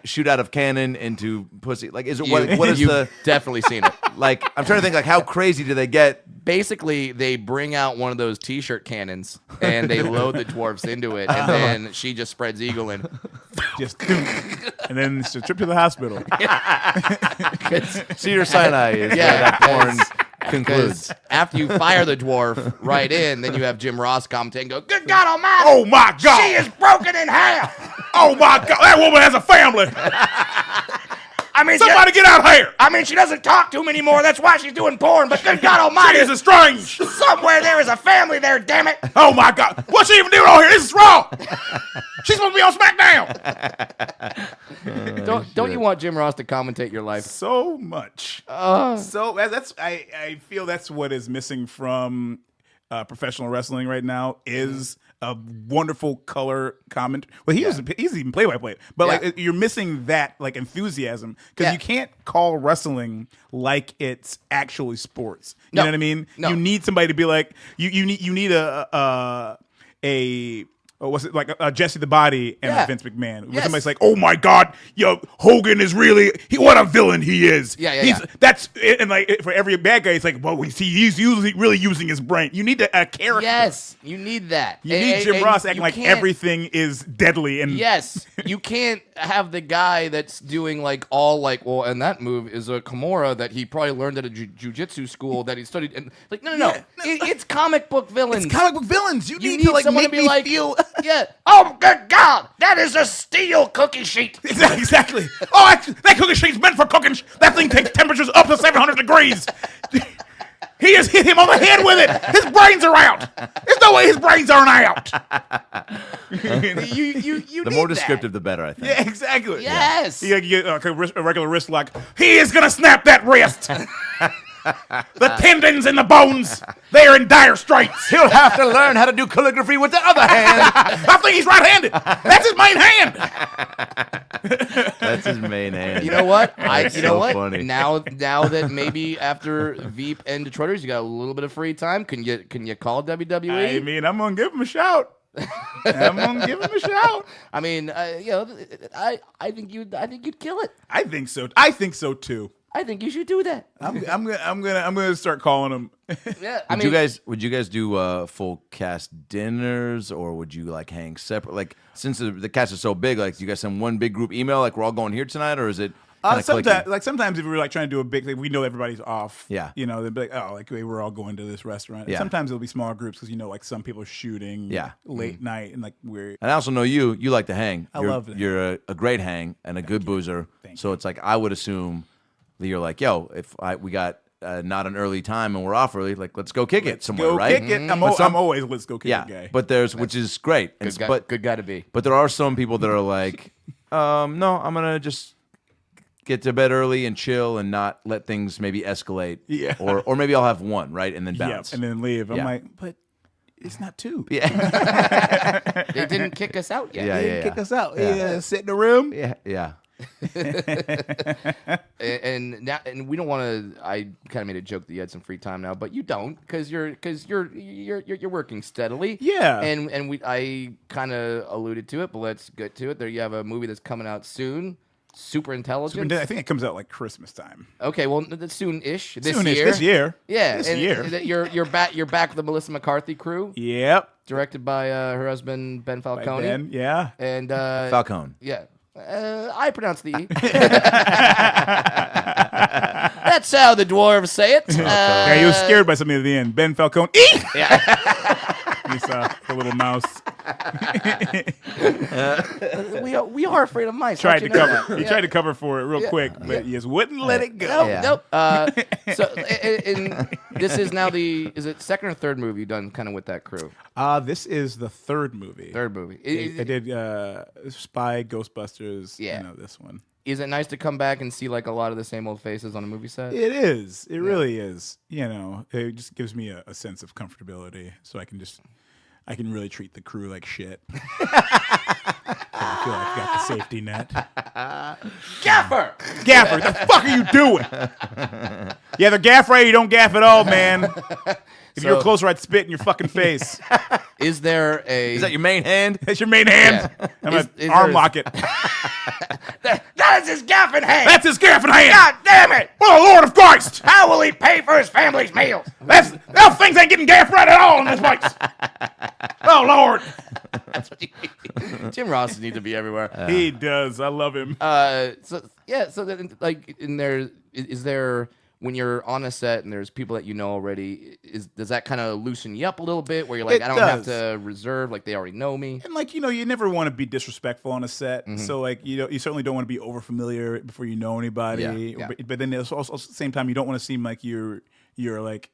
shoot out of cannon into pussy? Like, is it what is You've the definitely seen it. like? I'm trying to think like how crazy do they get basically they bring out one of those T-shirt cannons and they load the dwarfs into it, and then she just spreads eagle and Just and then it's a trip to the hospital. Cedar Sinai is where that porn concludes. After you fire the dwarf right in, then you have Jim Ross commentate and go, "Good God Almighty! Oh my God! She is broken in half." Oh my God! That woman has a family. I mean, Somebody get out here! I mean, she doesn't talk to him anymore. That's why she's doing porn. But good God Almighty, She is estranged. somewhere there is a family there. Damn it! Oh my God! What's she even doing on here? This is wrong. She's supposed to be on SmackDown. Don't you want Jim Ross to commentate your life? So much. So that's I feel that's what is missing from professional wrestling right now is a wonderful color comment. Well, he's even play-by-play, but like you're missing that like enthusiasm because you can't call wrestling like it's actually sports. You know what I mean? No. You need somebody to be like you need a what's it like a Jesse the Body and a Vince McMahon? Where somebody's like, "Oh my God, yo, Hogan is really what a villain he is." That's and like for every bad guy, it's like, well, he's really using his brain. You need a character. Yes, you need that. You need Jim Ross acting like everything is deadly and yes, you can't have the guy that's doing like all like, well, and that move is a Kimura that he probably learned at a jiu-jitsu school that he studied. And like, no. It's comic book villains. It's comic book villains. You need need to like someone make to be me like, feel. Yeah. Oh, good God, that is a steel cookie sheet. Exactly. Oh, that cookie sheet's meant for cooking. That thing takes temperatures up to 700 degrees. He has hit him on the head with it. His brains are out. There's no way his brains aren't out. You The more descriptive, the better, I think. Yeah, exactly. Yes. You get a regular wrist lock. He is going to snap that wrist. The tendons and the bones, they are in dire straits. He'll have to learn how to do calligraphy with the other hand. I think he's right-handed. That's his main hand. That's his main hand. You know what? That's You know so what? funny. Now that maybe after Veep and Detroiters, you got a little bit of free time. Can you call WWE? I mean, I'm going to give him a shout. I mean, I think you'd kill it. I think so too. I think you should do that. I'm gonna start calling him. Yeah, Would you guys do full cast dinners, or would you like hang separate? Like since the cast is so big, like do you guys send one big group email, like we're all going here tonight, or is it? Sometimes if we're like trying to do a big thing, we know everybody's off. Yeah. You know, they'll be like, oh, like we're all going to this restaurant. Yeah. Sometimes it'll be smaller groups because like some people are shooting. Yeah. Late night and like we're. And I also know you like to hang. I love it. You're a great hang and a good boozer. So it's like I would assume that you're like, yo, if we got not an early time and we're off early, like let's go kick it somewhere, Go right? kick it. I'm always let's go kick it guy. But there's which is great. good guy to be. But there are some people that are like, no, I'm gonna just get to bed early and chill and not let things maybe escalate. Yeah. Or maybe I'll have one, right? And then bounce. And then leave. I'm Yeah. like, but it's not two. Yeah. They didn't kick us out yet. Yeah, They didn't kick us out. Yeah. Sit in the room. Yeah. and we don't want to. I kind of made a joke that you had some free time now, but you don't because you're working steadily. Yeah. And I kind of alluded to it, but let's get to it. There you have a movie that's coming out soon. Super Intelligent. I think it comes out like Christmas time. Okay, well, that's soon-ish. This Soon-ish, year. this year. Yeah, This and year. You're back with the Melissa McCarthy crew. Yep. Directed by her husband Ben Falcone. Ben, yeah. And Falcone. Yeah. I pronounce the E. That's how the dwarves say it. Yeah, he was scared by something at the end. Ben Falcone. E! He saw the little mouse. We are afraid of mice. Tried don't to you know cover. that? He Yeah. tried to cover for it real quick, but he just wouldn't let it go. Nope, Yeah. nope. So, and this is now is it second or third movie you've done kind of with that crew? This is the third movie. Third movie. I did Spy, Ghostbusters. Yeah. This one. Is it nice to come back and see like a lot of the same old faces on a movie set? It is. It really is. It just gives me a sense of comfortability, so I can really treat the crew like shit. I feel like I've got the safety net. Gaffer! Gaffer, the fuck are you doing? You either gaff right or you don't gaff at all, man. If you're closer, I'd spit in your fucking face. Is there a... Is that your main hand? That's your main hand. Yeah. I'm Is gonna arm there- lock it. That That is his gaff in hand. That's his gaff in hand. God damn it! For the Lord of Christ! How will he pay for his family's meals? Those things ain't getting gaffed right at all in this place. Oh Lord! Jim Ross needs to be everywhere. He does. I love him. So then, like, is there when you're on a set and there's people that you know already? Does that kind of loosen you up a little bit? Where you're like, It I don't have to reserve, like they already know me. And like, you never want to be disrespectful on a set. So like, you certainly don't want to be over familiar before you know anybody. Yeah. But then there's also at the same time, you don't want to seem like you're like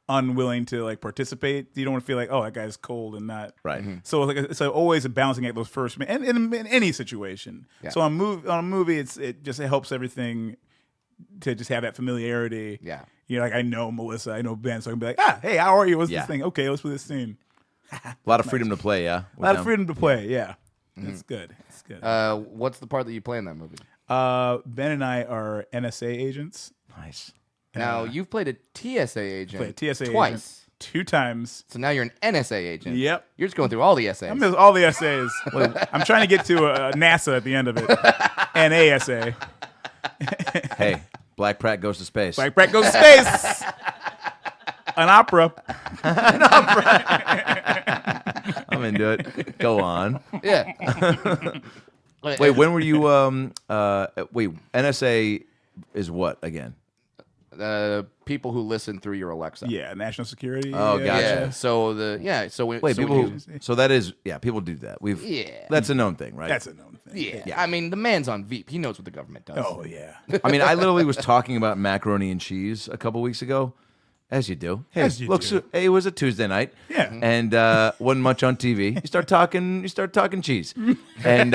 unwilling to like participate. You don't want to feel like, oh, that guy's cold and not Right. So like, it's always a balancing act those first, and in any situation. Yeah. So on a movie, it helps everything to just have that familiarity. Yeah. You're like, I know Melissa, I know Ben, so I can be like, hey, how are you? What's this thing? Okay, let's do this scene. A lot of freedom to play, yeah. A lot of freedom to play, yeah. It's good. It's good. What's the part that you play in that movie? Ben and I are NSA agents. Nice. Now you've played a TSA agent. Played a TSA twice. agent 2 times. So now you're an NSA agent. Yep. You're just going through all the essays. I miss all the essays. I'm trying to get to NASA at the end of it. An ASA. Hey, Black Pratt goes to space. Black Brett goes to space. An opera. I'm into it. Go on. Yeah. Wait, when were you? Wait, NSA is what again? People who listen through your Alexa. Yeah, national security. Oh, gotcha. Yeah. So Wait, so people. when you- So that is, people do that. That's a known thing, right? That's a known thing. yeah. I mean, the man's on VEEP. He knows what the government does. Oh, yeah. I mean, I literally was talking about macaroni and cheese a couple weeks ago, as you do. Hey, As you look, do. so- hey, it was a Tuesday night, Yeah. and wasn't much on TV. You start talking cheese, and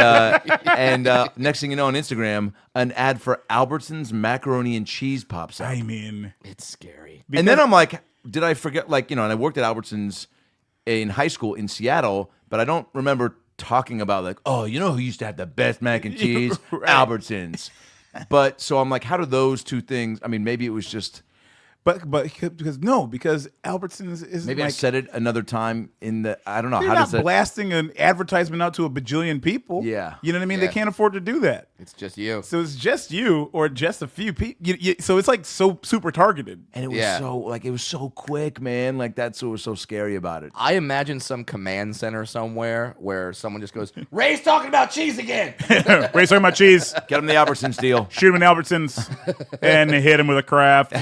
next thing you know, on Instagram, an ad for Albertsons macaroni and cheese pops up, I mean, It's scary. and then I'm like, did I forget? Like, and I worked at Albertsons in high school in Seattle, but I don't remember talking about like, oh, you know who used to have the best mac and cheese? Right. Albertsons. But so I'm like, how do those two things? I mean, maybe it was just. because Albertsons isn't Maybe I like, said it another time in the. I don't know. they're How not does that? blasting an advertisement out to a bajillion people. Yeah. You know what I mean? Yeah. They can't afford to do that. It's just you. So it's just you or just a few people. So it's like so super targeted. And it was Yeah. it was so quick, man. Like that's what was so scary about it. I imagine some command center somewhere where someone just goes, Ray's talking about cheese again. Ray's talking about cheese. Get him the Albertsons deal. Shoot him in Albertsons and hit him with a craft.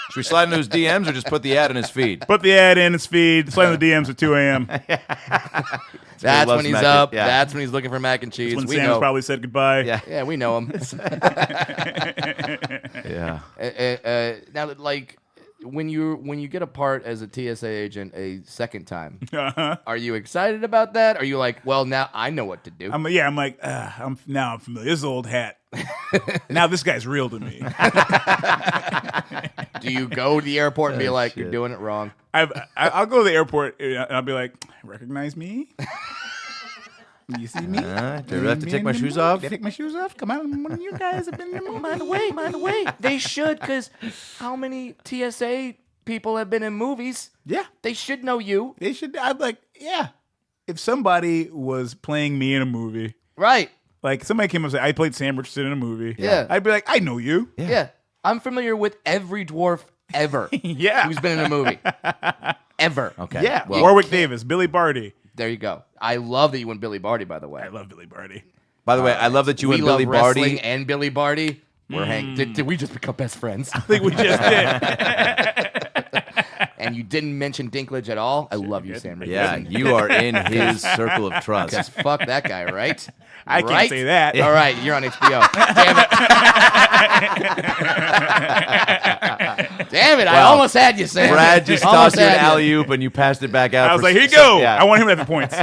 Should we slide into his DMs or just put the ad in his feed? Put the ad in his feed. Slide in the DMs at 2 a.m. That's loves when he's mac up. and- yeah. That's when he's looking for mac and cheese. When We Sam's know. probably said goodbye. Yeah. Yeah, we know him. Yeah. Now, like when you get a part as a TSA agent a second time, are you excited about that? Are you like, well, now I know what to do? I'm like, I'm familiar. This is old hat. Now this guy's real to me. Do you go to the airport and be like, shit. you're doing it wrong? I'll go to the airport and I'll be like, recognize me? You see me? Do I really have to take my shoes off? Did I take my shoes off? Come on, one of you guys have been in the movie. By the way, they should, because how many TSA people have been in movies? Yeah, They should know you. they should. I'm like, yeah. If somebody was playing me in a movie, Right. like somebody came up and said, I played Sam Richardson in a movie. Yeah. I'd be like, I know you. Yeah. I'm familiar with every dwarf ever Yeah. who's been in a movie. Ever. Okay. Yeah. Well, Warwick Davis, Billy Barty. There you go. I love that you went Billy Barty, by the way. I love Billy Barty. by the way, I love that you we and love Billy wrestling Barty. and Billy Barty. We're hanging. Did we just become best friends? I think we just did. And you didn't mention Dinklage at all. I love you, Sam. Yeah, you are in his circle of trust. Because fuck that guy, right? I can't Right? say that. All right, you're on HBO. Damn it! I Wow. almost had you, Sam. Brad just Almost tossed you an had alley oop and you passed it back out. I was for like, here you so- go. yeah. I want him to have the points.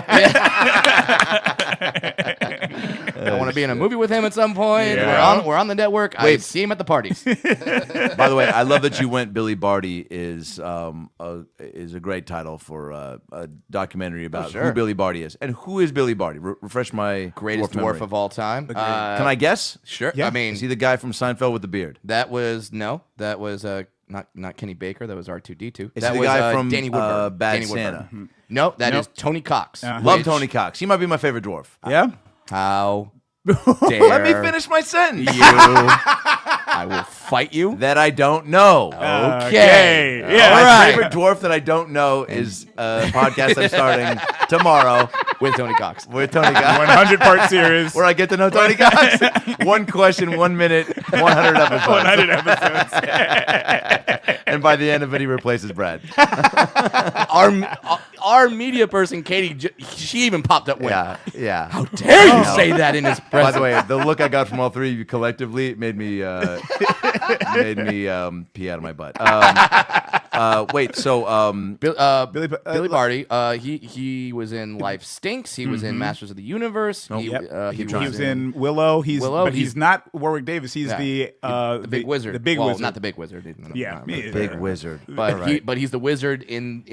I want to be in a movie with him at some point. Yeah. We're on the network. I Wait. see him at the parties. By the way, I love that you went. Billy Barty is a great title for a documentary about sure. who Billy Barty is and who is Billy Barty. Refresh my Greatest memory. dwarf of all time. Can I guess? Sure. Yeah. I mean, Is he the guy from Seinfeld with the beard? that was not Kenny Baker. That was R2D2. Is that he the was guy from Danny Woodburn. Bad Danny Santa? Woodburn. No, that is Tony Cox. Love which- Tony Cox. He might be my favorite dwarf. Yeah. How dare Let me finish my sentence. I will fight you. That I don't know. Okay. Yeah. My All right. favorite dwarf that I don't know is a podcast I'm starting tomorrow With Tony Cox. with Tony Cox, 100-part series. where I get to know Tony Cox. 1 question, 1 minute, 100 episodes. 100 episodes. And by the end of it, he replaces Brad. Our media person, Katie, she even popped up with, Yeah. how dare you say that in his By presence? the way, the look I got from all three of you collectively made me pee out of my butt. Wait, so Billy Barty, he was in Life Stinks. He was in Masters of the Universe. He was in Willow. But he's not Warwick Davis. He's the big wizard. The big well, wizard. not the big wizard. Yeah, Not me the either. big wizard. But he's the wizard in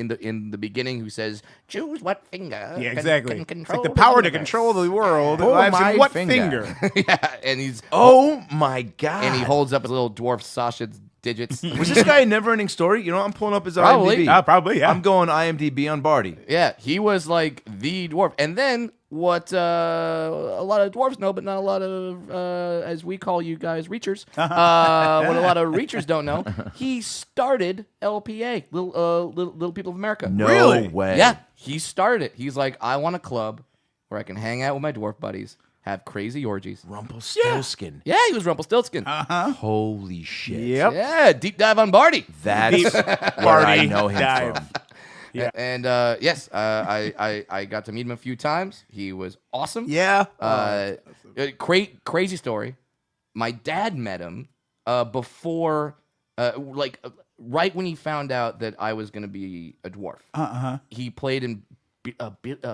the beginning who says, "Choose what finger." Yeah, exactly. Can It's control like the power to universe." control the world Pull lies my in what finger. finger? Yeah, and he's Oh my god! and he holds up his little dwarf sausage digits. Was this guy a never-ending story? You know, I'm pulling up his Probably. IMDb. Probably, yeah. I'm going IMDb on Barty. Yeah, he was like the dwarf. And then what a lot of dwarves know, but not a lot of, as we call you guys, reachers, what a lot of reachers don't know, he started LPA, Little People of America. No Really? way. Yeah, he started it. He's like, I want a club where I can hang out with my dwarf buddies, have crazy orgies. Rumpelstiltskin. Yeah, he was Rumpelstiltskin. Holy shit. Yep. Yeah, deep dive on Barty. That's where I Barty know him dive. from. Yeah. And yes, I got to meet him a few times. He was awesome. Yeah. Crazy story. My dad met him before, right when he found out that I was going to be a dwarf. He played in.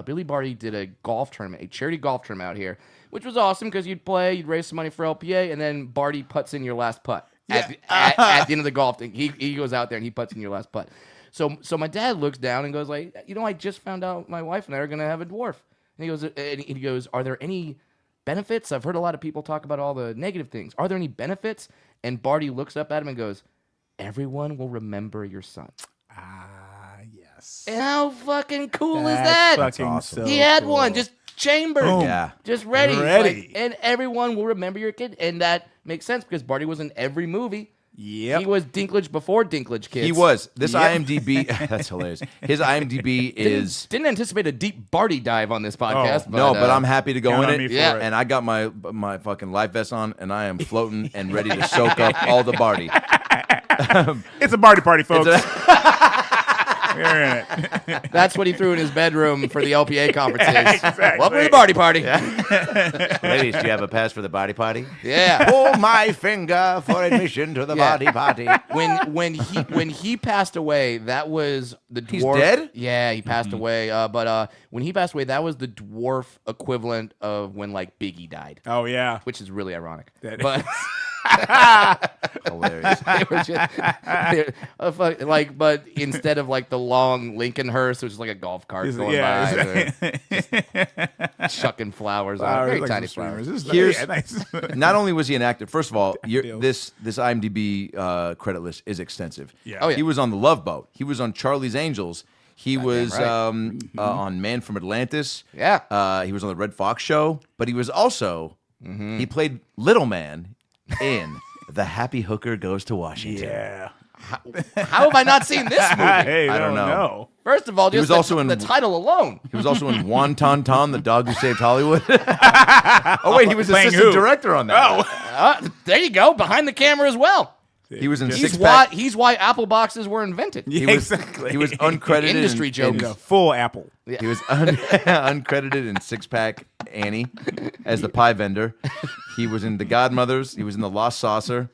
Billy Barty did a golf tournament, a charity golf tournament out here, which was awesome because you'd play, you'd raise some money for LPA, and then Barty putts in your last putt at the end of the golf thing. He goes out there and he putts in your last putt. So my dad looks down and goes like, I just found out my wife and I are going to have a dwarf. And he goes, are there any benefits? I've heard a lot of people talk about all the negative things. Are there any benefits? And Barty looks up at him and goes, everyone will remember your son. Yes. And how fucking cool is That's that? fucking awesome. so He had cool. one just chambered. Boom. Yeah. Just ready. Ready. Like, and everyone will remember your kid. And that makes sense because Barty was in every movie. Yep. He was Dinklage before Dinklage Kids. He was. This Yep. IMDb, that's hilarious. His IMDb is... Didn't anticipate a deep Barty dive on this podcast. but I'm happy to go count in on it. me for Yeah. it. And I got my fucking life vest on, and I am floating and ready to soak up all the Barty. It's a Barty party, folks. We're in it. That's what he threw in his bedroom for the LPA conferences. Exactly. Welcome to the Barty party. Ladies, do you have a pass for the Barty party? Yeah. Pull my finger for admission to the Yeah. Barty party. When he passed away, that was the dwarf. He's dead? Yeah, he passed away. But when he passed away, that was the dwarf equivalent of when like Biggie died, Oh, yeah. which is really ironic. That- But Hilarious. but instead of like the long Lincoln hearse, it was just like a golf cart going by, just chucking flowers on very like tiny some flowers. streamers. Here's- Yeah, nice. Not only was he an actor, first of all, Deals. this IMDb credit list is extensive. Yeah. Oh, yeah. He was on The Love Boat. He was on Charlie's Angels. He was right. on Man from Atlantis. Yeah. He was on the Red Fox show, but he was also he played Little Man in The Happy Hooker Goes to Washington. Yeah. How have I not seen this movie? Hey, I don't know. First of all, just was also in- the title alone. He was also in Wonton Ton, The Dog Who Saved Hollywood. Oh wait, he was Playing assistant who? director on that. There you go, behind the camera as well. He was in He's Six why Pack. Apple boxes were invented. Yeah, He was exactly. he was uncredited Industry joke. The full apple. He was uncredited in Six Pack Annie as the pie vendor. He was in The Godmothers. He was in The Lost Saucer.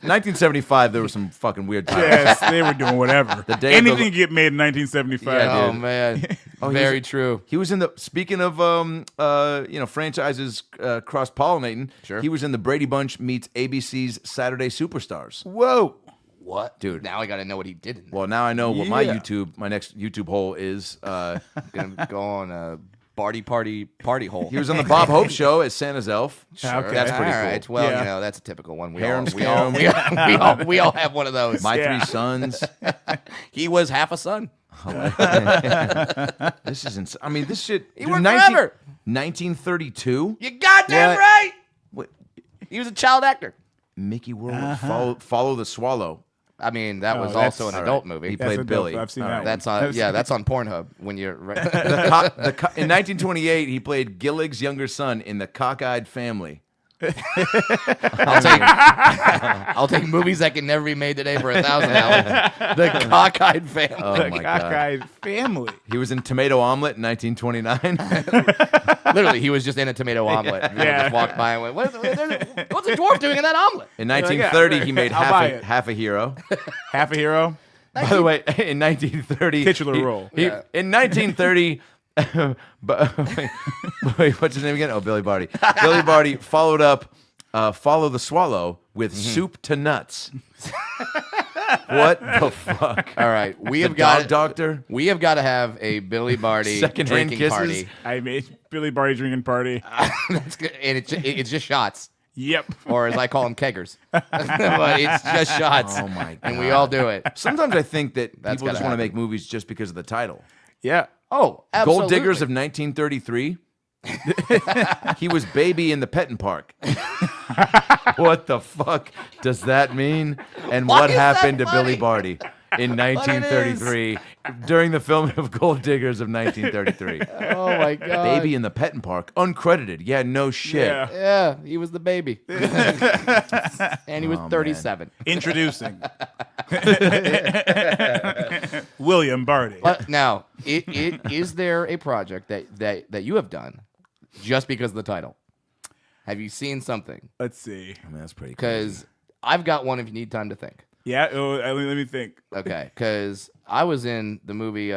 1975, there were some fucking weird times. Yes, they were doing whatever. The day of the- Anything get made in 1975. Yeah, Oh dude. man, he very was- true. He was in the speaking of franchises cross pollinating. Sure. He was in the Brady Bunch meets ABC's Saturday Superstars. Whoa. What, Dude. Now I got to know what he did. In that. Well, now I know what my Yeah. next YouTube hole is. Gonna go on a Barty party hole. He was on the Bob Hope Show as Santa's elf. Sure. Okay. That's pretty All cool. right. Well, Yeah. that's a typical one. We Harem all have one of those. My Yeah. Three Sons. He was half a son. This is insane. I mean, this shit. He worked forever. 1932. You goddamn goddamn What? right. What? He was a child actor. Mickey Rourke. Follow the Swallow. I mean, that was that's- also an all adult right. movie. He That's played a Billy. I've seen All that. right. That's on that's on Pornhub when you're right. In 1928, he played Gillig's younger son in The Cockeyed Family. I'll take movies that can never be made today for $1,000. The Cockeyed Family. Oh The my God. cockeyed family. He was in Tomato Omelet in 1929. Literally, he was just in a tomato omelet. And Yeah. just walked by and went, what's a dwarf doing in that omelet? In 1930, he made I'll buy it. half a hero. Half a hero. By the way, in 1930, Titular role. Yeah. In 1930, but wait, what's his name again? Oh, Billy Barty. Billy Barty followed up "Follow the Swallow" with "Soup to Nuts." What the fuck? All right, we The have got Dog Doctor. We have got to have a Billy Barty Secondhand drinking kisses? party. I made Billy Barty drinking party. That's good, and it's just shots, Yep. or as I call them, keggers. But it's just shots. Oh my God. And we all do it. Sometimes I think that That's people just gotta want to happen. make movies just because of the title. Yeah. Oh, absolutely. Gold Diggers of 1933. He was Baby in the Petting Park. What the fuck does that mean? And Why what is that happened to funny? Billy Barty in 1933 during the filming of Gold Diggers of 1933? Oh my god, Baby in the Petting Park, uncredited. Yeah, no shit. Yeah. Yeah, he was the baby, and he was 37. Introducing William Barty. But now, is there a project that you have done just because of the title? Have you seen something? Let's see. I mean, that's pretty cool. Because I've got one. If you need time to think. Yeah. Let me think. Okay, because I was in the movie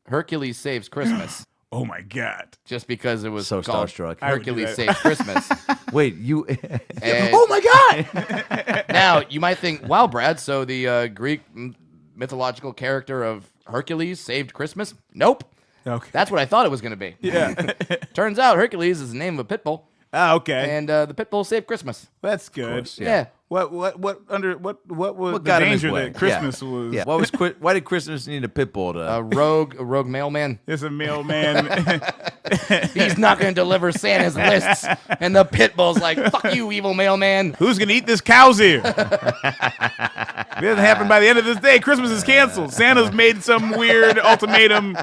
Hercules Saves Christmas Oh my God. just because it was So called starstruck. I would do Hercules that. Saves Christmas. Wait, you. And Oh my God! now you might think, wow, Brad, so the Greek mythological character of Hercules saved Christmas? Nope. Okay. That's what I thought it was going to be. Yeah. Turns out Hercules is the name of a pit bull, Ah, okay. and the pit bull saved Christmas. That's good. course, Yeah. What was the got in his danger way? that Christmas Yeah. was? Yeah. Why did Christmas need a pit bull to? A rogue mailman. There's a mailman. He's not going to deliver Santa's lists, and the pit bull's like, "Fuck you, evil mailman." Who's gonna eat this cow's ear? If it doesn't happen by the end of this day, Christmas is canceled. Santa's made some weird ultimatum.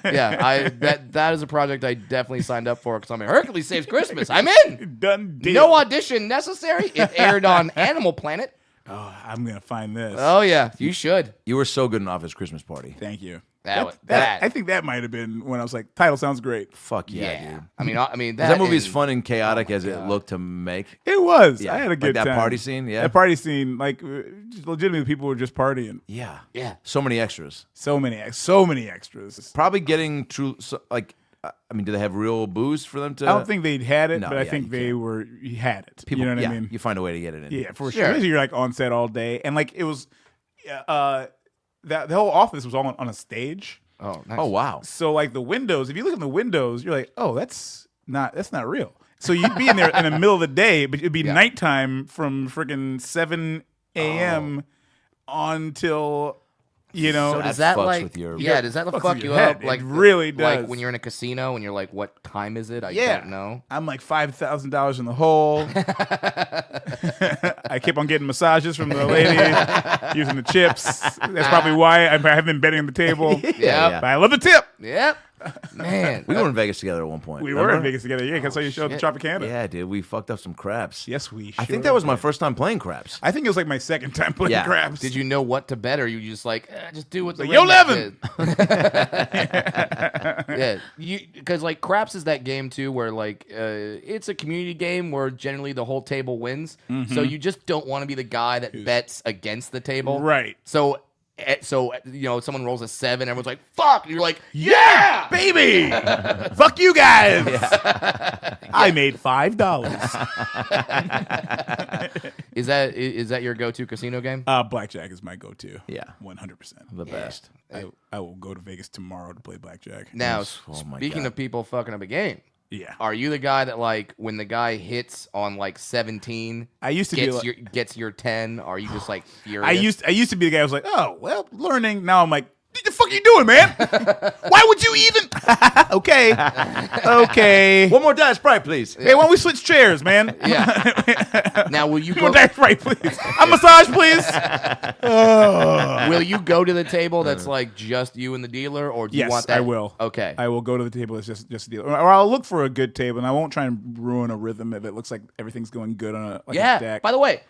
Yeah, that is a project I definitely signed up for because I'm like, Hercules Saves Christmas. I'm in. Done deal. No audition necessary. It aired on Animal Planet. Oh, I'm gonna find this. Oh yeah, you should. You were so good in Office Christmas Party. Thank you. That. I think that might have been when I was like, title sounds great. Fuck yeah, Yeah. dude. I mean That movie is and- fun and chaotic as it looked to make. It was. Yeah. I had a Like good that time. party scene, yeah. That party scene, like just legitimately, people were just partying. Yeah. Yeah. So many extras. So many extras. Probably getting true. I mean, do they have real booze for them to? I don't think they'd had it, No, but I yeah, think you they can't. were. You had it. People, you know what yeah, I mean? you find a way to get it in. Yeah, for Sure. sure. You're like on set all day, and like it was, that the whole office was all on a stage. Oh, nice. Oh wow. So like the windows, if you look in the windows, you're like, oh, that's not real. So you'd be in there in the middle of the day, but it'd be Yeah. nighttime from freaking 7 a.m. on till So that does that fucks like with your- does that fucks fuck with you your head. up? It Like really Like does. when you're in a casino and you're like, what time is it? I Yeah. don't know. I'm like $5,000 in the hole. I keep on getting massages from the lady using the chips. That's probably why I haven't been betting on the table. Yeah. But I love the tip. Yep. Man. We were in Vegas together at one point. We were in remember? Vegas together. Yeah, because I saw you show at the shit. Tropicana. Yeah, dude. We fucked up some craps. Yes, we. I think sure that was my did. first time playing craps. I think it was like my second time playing Yeah. craps. Did you know what to bet, or you just like just do what the Like, yo, redneck Levin! did? Yeah, because like craps is that game too, where like it's a community game where generally the whole table wins. So you just don't want to be the guy that bets against the table, Right. So someone rolls a 7, everyone's like "fuck," and you're like "Yeah, baby! Fuck you guys! I made $5. Is that your go-to casino game? Blackjack is my go-to. Yeah. 100%. The best. I will go to Vegas tomorrow to play blackjack. Now, Oh my speaking God. of people fucking up a game, Yeah. are you the guy that like when the guy hits on like 17 I used to be gets like, your 10? Are you just like furious? I used to be the guy who was like, oh well, learning. Now I'm like, the fuck are you doing, man? Why would you even? Okay. One more Diet Sprite, please. Hey, why don't we switch chairs, man? Yeah. Now, will you One go? more Diet Sprite, please. A massage, please. Will you go to the table that's like just you and the dealer, or do you Yes, want that? I will. Okay. I will go to the table. It's just a deal, or I'll look for a good table, and I won't try and ruin a rhythm if it looks like everything's going good on a deck. By the way,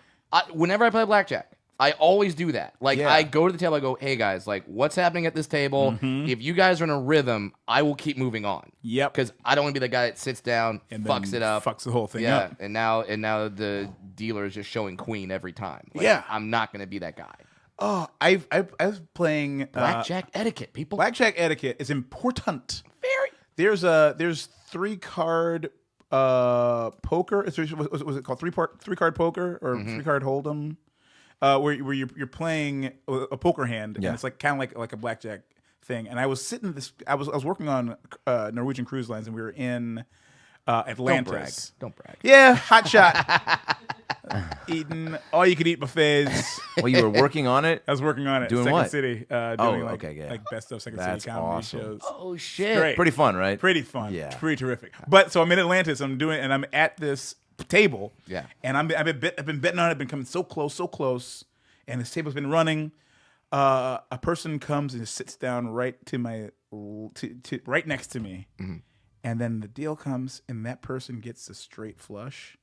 whenever I play blackjack, I always do that. Like, Yeah. I go to the table, I go, hey, guys, like, what's happening at this table? If you guys are in a rhythm, I will keep moving on. Yep. Because I don't want to be the guy that sits down, And fucks then it up. fucks the whole thing yeah, up. and now the dealer is just showing queen every time. Like, Yeah. I'm not going to be that guy. Oh, I was playing Blackjack etiquette, people. Blackjack etiquette is important. Very. There's 3-card poker. Was it called 3-card poker or 3-card hold'em? Where you're playing a poker hand, and it's like kind of like a blackjack thing. And I was I was working on Norwegian Cruise Lines, and we were in Atlantis. Don't brag. Yeah, hot shot. Eating all you could eat buffets. Well, you were working on it. I was working on it. Doing Second what? City. Doing okay, yeah. like best of Second That's City comedy awesome. shows. Oh, shit. Great. Pretty fun, right? Pretty fun. Yeah. Pretty terrific. But so I'm in Atlantis. And I'm at this table. Yeah. And I've been betting on it. Been coming so close. And this table's been running. A person comes and sits down right right next to me. Mm-hmm. And then the deal comes, and that person gets a straight flush.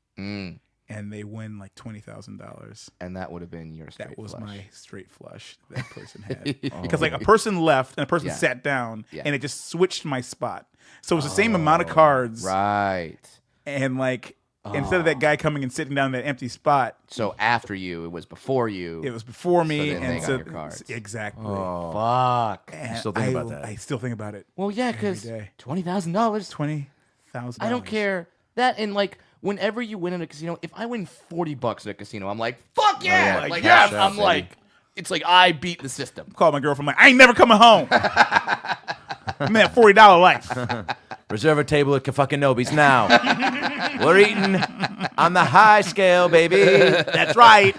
And they win like $20,000. And that would have been your straight That was flush. my straight flush that person had. Because like a person left and a person Yeah. sat down, Yeah. and it just switched my spot. So it was the same amount of cards. Right. And like instead of that guy coming and sitting down in that empty spot, So after you, it was before you. it was before me. then they And got so your cards. exactly. Fuck. And still think about that? I still think about it. Well, yeah, because day. $20,000. $20,000. I don't care. That and like whenever you win at a casino, if I win $40 at a casino, I'm like, fuck yeah! yeah. Like Yes! I'm like, it's like I beat the system. Call my girlfriend. I'm like, I ain't never coming home. I'm at $40 life. Reserve a table at fucking Nobi's now. We're eating on the high scale, baby. That's right.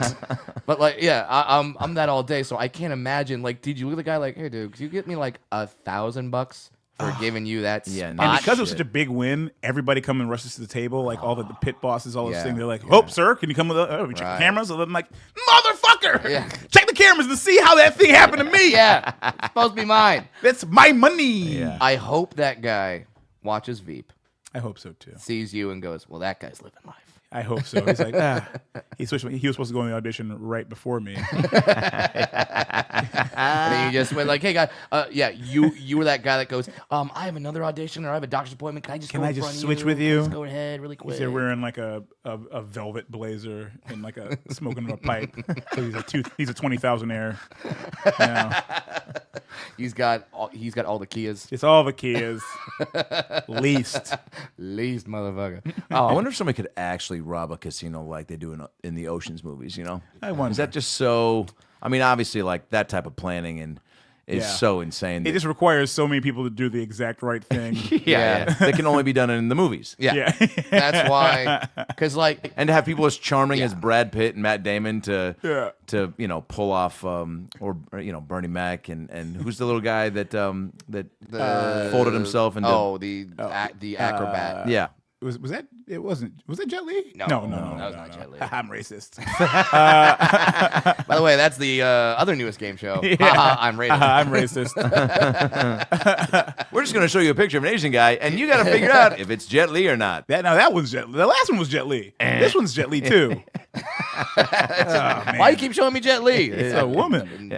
But like, yeah, I'm that all day, so I can't imagine. Like, did you look at the guy like, hey, dude, could you get me like $1,000 for giving you that Yeah, spot? no And because it was shit. such a big win, everybody come and rushes to the table, like all the pit bosses, all those Yeah, things. They're like, yeah. "Oh, sir, can you come with us? We check Right. the cameras." And I'm like, "Motherfucker, Yeah. check the cameras to see how that thing happened to me. Yeah, it's supposed to be mine. That's my money." Yeah. I hope that guy watches Veep, I hope so too. sees you, and goes, well, that guy's living life. I hope so. He's like, he switched. He was supposed to go in the audition right before me. And then you just went like, hey, guy, yeah, you were that guy that goes, I have another audition or I have a doctor's appointment. Can I just Can go I in just front of switch you? with you? Just go ahead really quick. They're wearing like a velvet blazer and like a smoking a pipe. So he's a 20,000-aire. You know, He's got all the Kias. it's all the Kias. Least. Least motherfucker. I Oh, wonder if somebody could actually rob a casino like they do in the Ocean's movies, you know? I wonder. Is that just so... I mean, obviously, like, that type of planning is Yeah. so insane. It that- just requires so many people to do the exact right thing. yeah. That can only be done in the movies. yeah. Yeah. That's why, because like, And to have people as charming as Yeah. Brad Pitt and Matt Damon to Yeah. pull off or Bernie Mac and who's the little guy that folded himself into the acrobat. yeah. Was that? It wasn't. Was that Jet Li? No, no, that was not Jet Li. I'm racist. By the way, that's the other newest game show. I'm rated. I'm racist. We're just gonna show you a picture of an Asian guy and you gotta figure out if it's Jet Li or not. That one's Jet Li. The last one was Jet Li. This one's Jet Li too. Oh, man. Why you keep showing me Jet Li? It's a woman.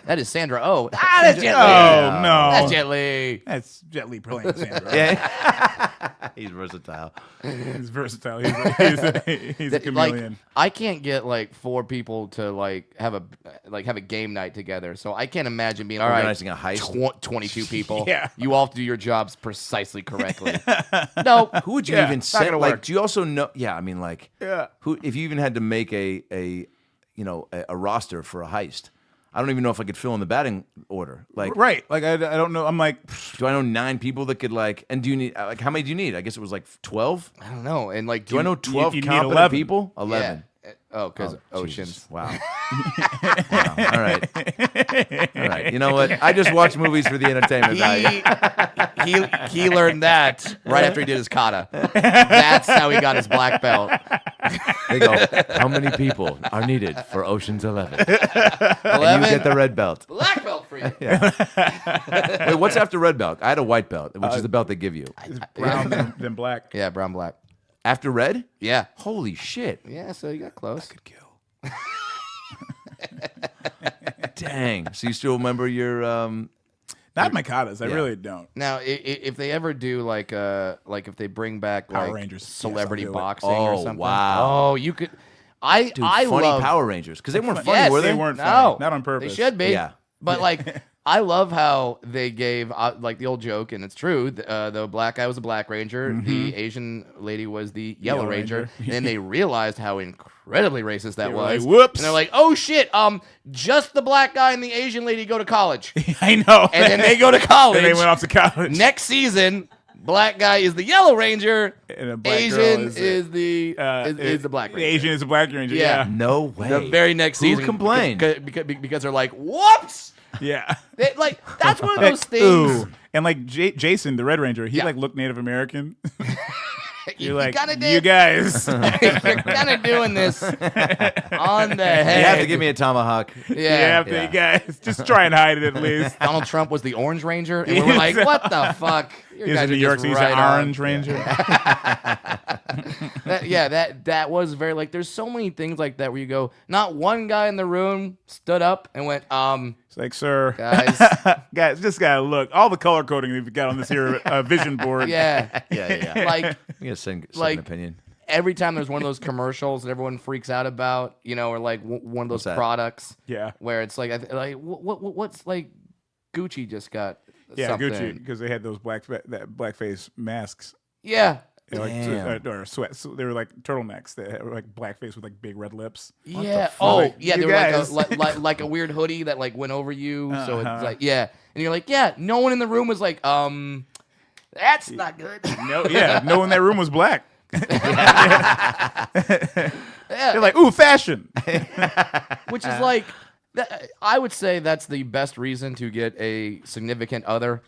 That is Sandra Oh. That's Jet Li. Oh no, That's Jet Li. That's Jet Li playing Sandra. Yeah. He's versatile. He's versatile. He's a chameleon. Like, I can't get like 4 people to have a game night together. So I can't imagine being all right. Organizing a heist. 22 people. Yeah. You all have to do your jobs precisely correctly. No. Who would you Yeah, even not send? gonna Like, work. do you also know? Yeah, I mean, like, Yeah. who? If you even had to make a roster for a heist, I don't even know if I could fill in the batting order. Like, Right. Like I don't know. I'm like, do I know 9 people that could like? And do you need like how many do you need? I guess it was like 12. I don't know. And like, Do I know 12 you need competent 11. people? 11. Oh, because Oh, oceans. Jesus. Wow. Wow. All right. All right. You know what? I just watch movies for the entertainment value. He learned that right after he did his kata. That's how he got his black belt. They go, how many people are needed for Ocean's 11? And 11 you get the red belt. black belt for you. Wait, what's after red belt? I had a white belt, which is the belt they give you. It's brown than black. Yeah, brown black. After red? Yeah. Holy shit. Yeah, so you got close. Could kill. Dang. So you still remember your Not my katas. I Yeah. really don't. Now, if they ever do like if they bring back Power like Rangers. Yes, celebrity I'll do it. boxing or Oh, something. wow. Oh, you could. I dude, I funny love Power Rangers because they weren't funny, Yes, were They they? weren't No, funny. Not on purpose. They should be. Yeah. But like, I love how they gave like the old joke, and it's true. The black guy was a Black Ranger, the Asian lady was the Yellow Ranger, and then they realized how incredibly racist that They were was. like, "Whoops." And they're like, "Oh shit! Just the black guy and the Asian lady go to college, I know. and then they go to college. And they went off to college. Next season." Black guy is the Yellow Ranger. And a black girl Asian is is the Black The Ranger. Asian is the Black Ranger. Yeah. Yeah. No way. The very next Who season, complained? because they're like, "Whoops!" Yeah. Like that's one of those things. Ooh. And like Jason, the Red Ranger, he Yeah. like looked Native American. You're like, kinda you did. guys. You're kind of doing this on the You head. have to give me a tomahawk. Yeah. You guys. Just try and hide it at least. Donald Trump was the Orange Ranger, and we were like, "What the fuck?" You He's guys in are New York, just so he's right an on. Orange Ranger. That was very like. There's so many things like that where you go. Not one guy in the room stood up and went, It's like, sir, guys, guys, just gotta look. All the color coding that you've got on this here vision board. yeah, Yeah. like." You gotta send Like- an opinion. Every time there's one of those commercials that everyone freaks out about, or like one of those What's that? products, Yeah. where it's like, what's like Gucci just got Yeah, something. Gucci, because they had those blackface masks. Yeah, They were Damn. or sweats. So they were like turtlenecks that were like blackface with like big red lips. yeah. fuck? Oh, yeah. You They were guys. like a weird hoodie that like went over you, so it's Uh-huh. like and you're like, yeah. No one in the room was like, that's not good. No, yeah, no one in that room was black. Yeah, They're like, ooh, fashion. which is like, I would say that's the best reason to get a significant other.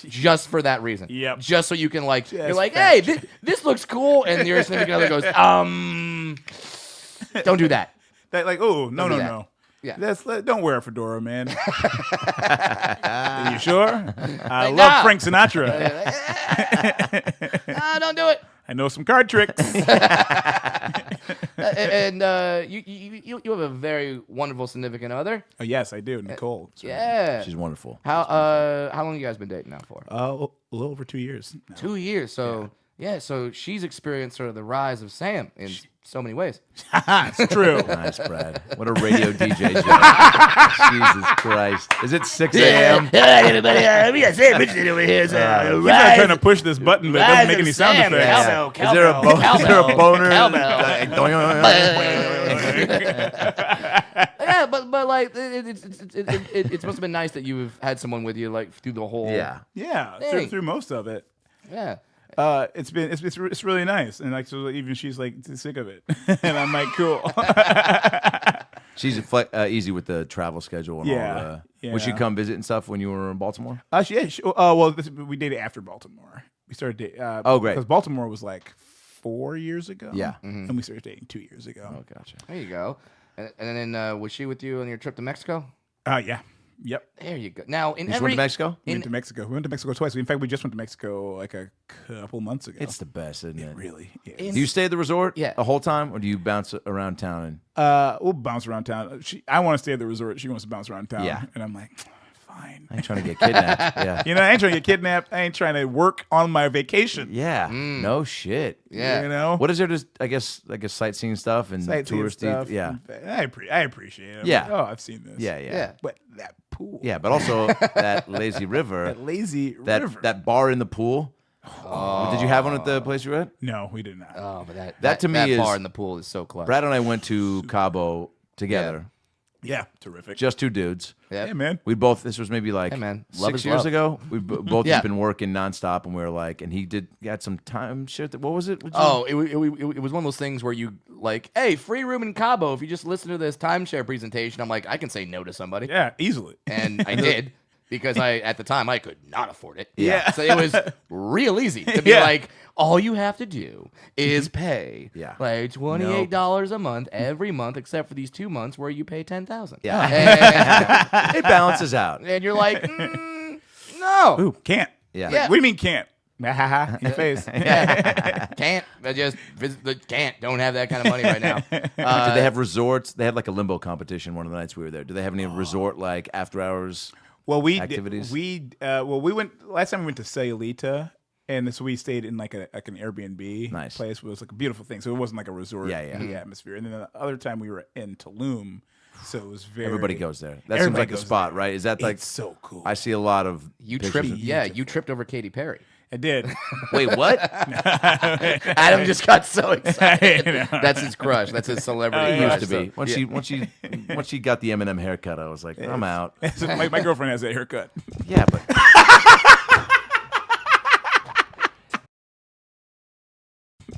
Just for that reason. Yep. Just so you can like, you're Just like, fact hey, this looks cool, and your significant other goes, don't do that. That like, oh, no, do no, that. no. Yeah. Don't wear a fedora, man. Are you sure? I Like, love nah. Frank Sinatra. Don't do it. I know some card tricks. And you have a very wonderful significant other. Oh yes, I do. Nicole. Sorry. Yeah. She's wonderful. How long you guys been dating now for? A little over 2 years. now. 2 years. So so she's experienced sort of the rise of Sam in so many ways. It's true. Nice, Brad. What a radio DJ job. Jesus Christ. Is it 6 a.m.? Everybody, we got Sam Richardson over here. He's not trying to push this button, but it doesn't make any sound effects. Is there a boner? Yeah, but like it's must have been nice that you've had someone with you like through the whole. Yeah. Yeah, Dang. through most of it. Yeah. It's really nice, and like so even she's like sick of it, and I'm like cool. She's easy with the travel schedule and Yeah, all. Would she yeah. come visit and stuff when you were in Baltimore? We dated after Baltimore. We started dating. Oh, great. Because Baltimore was like 4 years ago. Yeah. and we started dating 2 years ago. Oh, gotcha. There you go. And then was she with you on your trip to Mexico? Yeah. Yep. There you go. Now in You just every went to Mexico? We went to Mexico. We went to Mexico twice. In fact, we just went to Mexico like a couple months ago. It's the best, isn't it? really is. In- Do you stay at the resort Yeah. the whole time, or do you bounce around town? We'll bounce around town. I want to stay at the resort. She wants to bounce around town. Yeah. And I'm like, fine. I ain't trying to get kidnapped. Yeah. You know, I ain't trying to get kidnapped. I ain't trying to work on my vacation. Yeah. No shit. Yeah. You know? What is there? Just I guess sightseeing stuff and Sightseeing touristy. stuff. Yeah. I appreciate it. I'm Yeah. like, oh, I've seen this. Yeah. Yeah. Yeah. But that pool. Yeah. But also that lazy river. That lazy river. That bar in the pool. Did you have one at the place you were at? No, we did not. Oh, but That to me that is- bar in the pool is so clutch. Brad and I went to Cabo together, Yeah, terrific. Just two dudes. Yeah. Hey, man. We both. This was maybe like Hey, man. Love 6 is years love. ago. We both Yeah. just been working nonstop, and we were like, and he had some time shit. What was it? Oh, it was one of those things where you like, hey, free room in Cabo. If you just listen to this timeshare presentation, I'm like, I can say no to somebody, Yeah, easily. and I did because at the time I could not afford it. Yeah. So it was real easy to be Yeah. like, all you have to do is pay Yeah. like $28 a month every month, except for these 2 months where you pay $10,000. Yeah. It balances out. and you're like, no, Ooh, can't. Yeah. Yeah. What do you mean can't? Ha in your face. yeah, can't. I just can't. Don't have that kind of money right now. Did they have resorts? They had like a limbo competition one of the nights we were there. Do they have any resort like after hours? Well, we Activities? we went last time we went to Sayulita, and so we stayed in like an Airbnb Nice. place. It was like a beautiful thing. So it wasn't like a resort atmosphere. And then the other time we were in Tulum, so it was very Everybody goes there. That seems Everybody like the goes spot, right? Is that like It's so cool. I see a lot of You pictures tripped. of- Yeah, you tripped over Katy Perry. I did. Wait, what? Adam just got so excited. That's his crush. That's his celebrity. It crush. used to be. Once she got the Eminem haircut, I was like, I'm out. So my girlfriend has that haircut. Yeah, but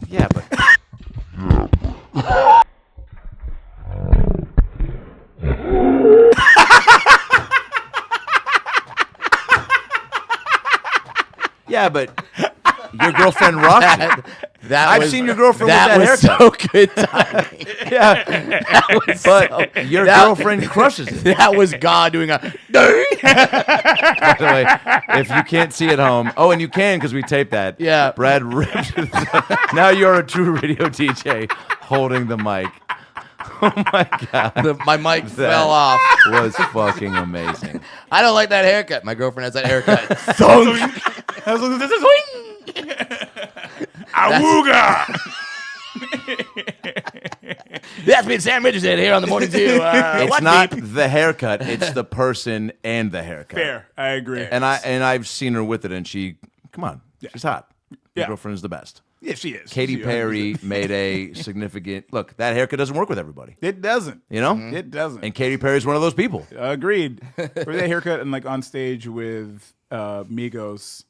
yeah, but yeah, but your girlfriend rocks it. I've seen your girlfriend with that was haircut. so good timing. Yeah, but your that- girlfriend crushes it. That was God doing a. By the way, if you can't see at home, and you can because we taped that. Yeah. Brad ripped. Now you're a true radio DJ holding the mic. Oh my god, My mic fell off. was fucking amazing. I don't like that haircut. My girlfriend has that haircut. Awooga! That's been Sam Richardson here on the morning zoo. It's not the haircut; it's the person and the haircut. Fair. I agree. And I've seen her with it, and come on, she's hot. Your Yeah. girlfriend is the best. Yeah, she is. Katy She Perry made a significant look. That haircut doesn't work with everybody, It doesn't. you know. It doesn't. And Katy Perry's one of those people. Agreed. For that haircut and like on stage with Migos.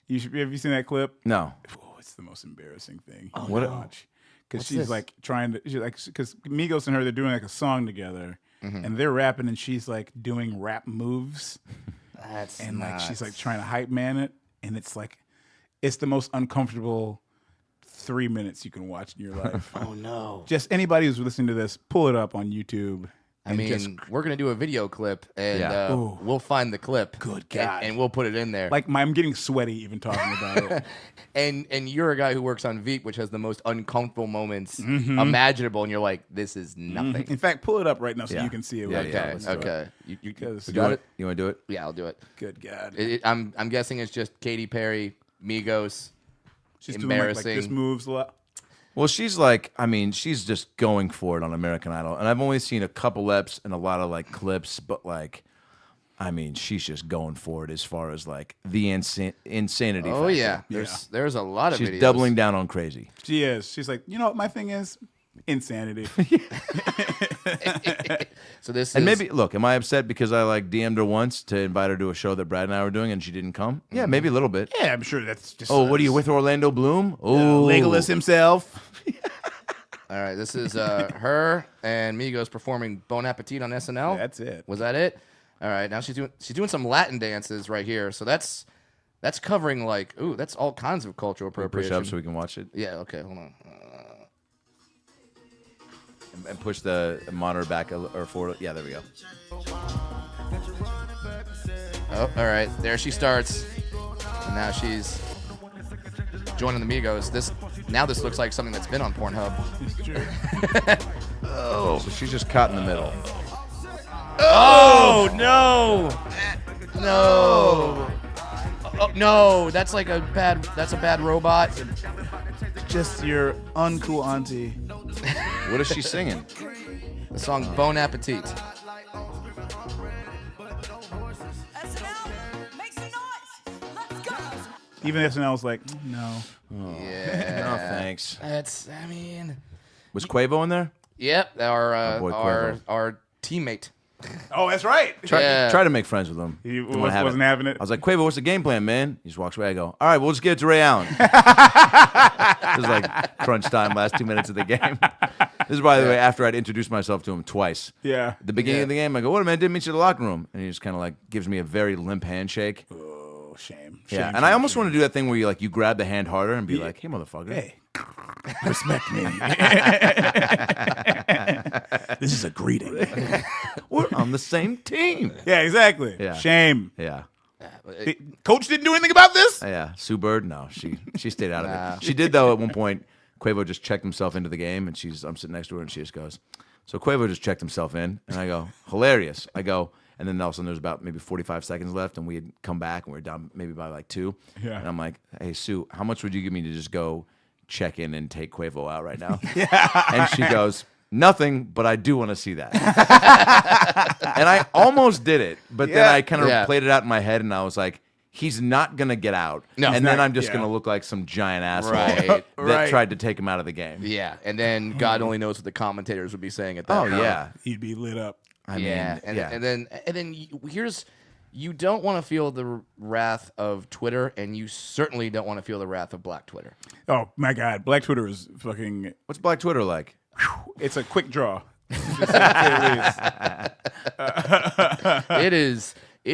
Have you seen that clip? No, Oh, it's the most embarrassing thing. What to a- watch. Because What's she's this? like because Migos and her, they're doing like a song together, and they're rapping, and she's like doing rap moves, That's and like nuts. she's like trying to hype man it, and it's the most uncomfortable 3 minutes you can watch in your life. Oh no. Just anybody who's listening to this, pull it up on YouTube. I and mean, just, we're gonna do a video clip, and Yeah. Ooh. we'll find the clip. Good God. and we'll put it in there. like I'm getting sweaty even talking about it. and you're a guy who works on VEEP, which has the most uncomfortable moments imaginable, and you're like, this is nothing. In fact, pull it up right now so Yeah. you can see it. Yeah, right yeah, now. Okay, let's do it. okay. You Because got it? You want to do it? Yeah, I'll do it. good God, I'm guessing it's just Katy Perry, Migos. she's doing like this embarrassing. moves a lot. Well, she's she's just going for it on American Idol, and I've only seen a couple eps and a lot of like clips, but she's just going for it as far as like the insanity. Oh factor. yeah, there's a lot of She's videos. doubling down on crazy. She is. She's like, you know what my thing is? Insanity. So this And is maybe look, am I upset because I like DM'd her once to invite her to a show that Brad and I were doing and she didn't come? Yeah, maybe a little bit. Yeah, I'm sure that's just. Oh, what are you with Orlando Bloom? Oh, Legolas himself. all right. This is her and Migos performing Bon Appetit on SNL. That's it. Was that it? All right. Now she's doing some Latin dances right here. So that's covering like that's all kinds of cultural push appropriation. up so we can watch it Yeah. Okay. Hold on. and push the monitor back or forward. Yeah, there we go. Oh, all right. There she starts. And now she's joining the Migos. This looks like something that's been on Pornhub. It's true. Oh, so she's just caught in the middle. Oh no! No! Oh no! That's a bad robot. Just your uncool auntie. What is she singing? The song Bon Appetit. Even SNL was like, no. Yeah. No, thanks. That's. I mean. Was Quavo in there? Yep. boy Quavo. Our teammate. Oh, that's right. Try to make friends with him. He Didn't wanna have wasn't having it. I was like, Quavo, what's the game plan, man? He just walks away. I go, all right, we'll just give it to Ray Allen. It was like crunch time, last 2 minutes of the game. This is, by the way, after I'd introduced myself to him twice. Yeah. At the beginning of the game, I go, what, man, didn't meet you in the locker room. And he just kind of like gives me a very limp handshake. Oh, shame. Yeah, and I almost want to do that thing where you grab the hand harder and be like, hey, motherfucker. Hey, respect me. This is a greeting. We're on the same team. Yeah, exactly. Yeah. Shame. Yeah. Coach didn't do anything about this? Yeah. Sue Bird, no, she stayed out of it. She did, though, at one point. Quavo just checked himself into the game, and I'm sitting next to her, and she just goes, so Quavo just checked himself in, and I go, hilarious. I go, and then all of a sudden there's about maybe 45 seconds left, and we had come back, and we were down maybe by like 2. Yeah. And I'm like, hey, Sue, how much would you give me to just go check in and take Quavo out right now? And she goes, nothing, but I do want to see that. And I almost did it, but then I kind of played it out in my head, and I was like, he's not going to get out. No. And then I'm just going to look like some giant asshole that tried to take him out of the game. Yeah, and then God only knows what the commentators would be saying at that point. Yeah. He'd be lit up. I mean, and then you don't want to feel the wrath of Twitter, and you certainly don't want to feel the wrath of Black Twitter. Oh, my God. Black Twitter is fucking... What's Black Twitter like? It's a quick draw. It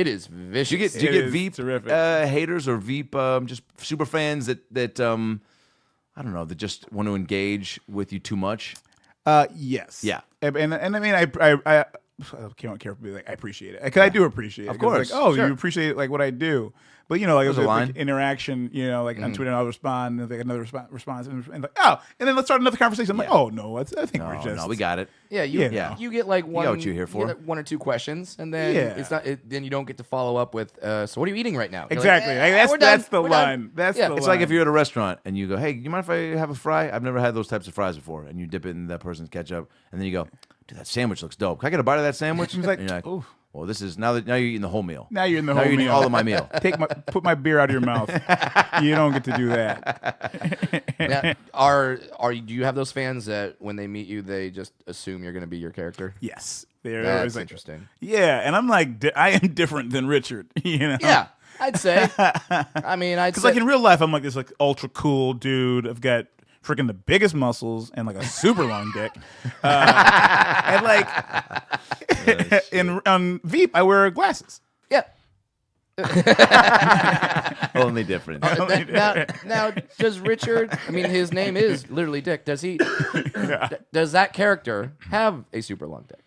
is vicious. Do you get VEEP terrific. haters or VEEP just super fans that I don't know, that just want to engage with you too much? Yes. Yeah. And I mean, I can't carefully be like, I appreciate it. Because I do appreciate it. Of course. Like, Sure. you appreciate like what I do. But, like, There's a line. like interaction, like on Twitter, and I'll respond, and like another response, and like, oh, and then let's start another conversation. I'm like, oh, no, I think we're just... No, we got it. Yeah, you get like one. what you're here for. You get like 1 or 2 questions, and then it's not. Then you don't get to follow up with. So what are you eating right now? You're Exactly. Like, that's the we're line. done. That's Yeah. the It's line. like if you're at a restaurant and you go, hey, you mind if I have a fry? I've never had those types of fries before. And you dip it in that person's ketchup, and then you go, dude, that sandwich looks dope. Can I get a bite of that sandwich? He's like, and you're like, oof. well, this is now you're eating the whole meal. Now you're in the Now whole you're eating meal. all of my meal. Put my beer out of your mouth. You don't get to do that. Now, do you have those fans that when they meet you, they just assume you're going to be your character? Yes. That's interesting. Yeah, and I'm like, I am different than Richard. Yeah, I'd say. I mean, Because like in real life, I'm like this like ultra cool dude. I've got freaking the biggest muscles and like a super long dick. And like on VEEP, I wear glasses. Yeah. Only difference. Now, does Richard? I mean, his name is literally Dick. Does he? Does that character have a super long dick?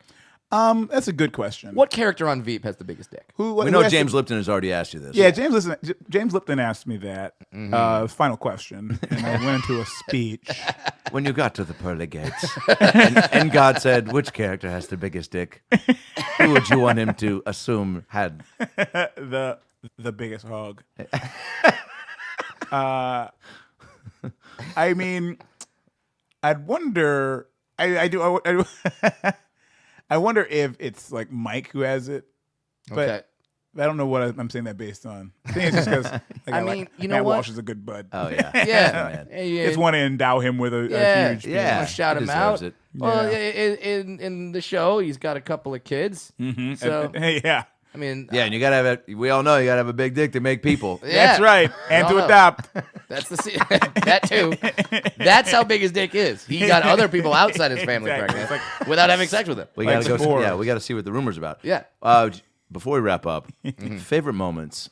That's a good question. What character on VEEP has the biggest dick? We know James Lipton has already asked you this. Yeah, James Lipton asked me that. Final question, and I went into a speech. When you got to the pearly gates, and God said, which character has the biggest dick? Who would you want him to assume had the biggest hog? I mean, I'd wonder. I do. I wonder if it's like Mike who has it, but Okay. I don't know what I'm saying that based on. I think it's just because I mean, you know Matt what? Walsh is a good bud. Oh yeah. Yeah. man. It's want to endow him with a huge. Yeah. Wanna shout he him deserves out. it. Well, Yeah. in the show, he's got a couple of kids. penis. So Yeah. I mean, Yeah, and you gotta have we all know you gotta have a big dick to make people. Yeah. That's right. And No, to no. adopt. that's that too. That's how big his dick is. He got other people outside his family Exactly. pregnant without having sex with him. We Like gotta go. before. Yeah, we gotta see what the rumors about. Yeah. Before we wrap up, favorite moments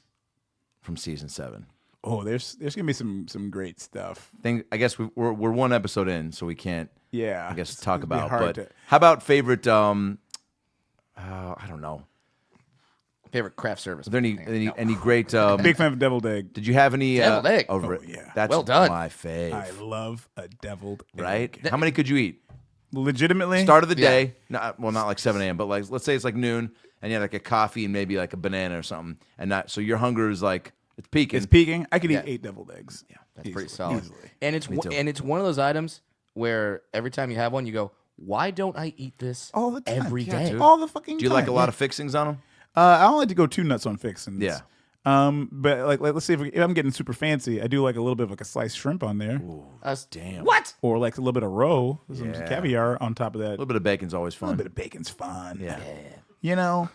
from season 7. Oh, there's gonna be some great stuff. I guess we're one episode in, so we can't. Yeah. I guess It's talk gonna be about. hard But to- how about favorite? I don't know. Favorite craft service. Are there any great? Big fan of deviled egg. Did you have any? Deviled egg. Over Oh, it? yeah. That's Well done. my fave. I love a deviled Right? egg. How many could you eat? Legitimately. Start of the Yeah. day. Not like 7 a.m., but like let's say it's like noon, and you have like a coffee and maybe like a banana or something, and so your hunger is like it's peaking. It's peaking. I could Yeah. eat 8 deviled eggs. Yeah. That's pretty solid. Easily. And it's too. and it's one of those items where every time you have one, you go, "Why don't I eat this All the time. every Yeah, day?" dude. All the fucking Do you time. like a lot of fixings on them? I don't like to go too nuts on fixings. Yeah. But like let's see if I'm getting super fancy, I do like a little bit of like a sliced shrimp on there, Damn. What? or like a little bit of roe, some Yeah. caviar on top of that. A little bit of bacon's always A fun. little bit of bacon's fun. Yeah. You know?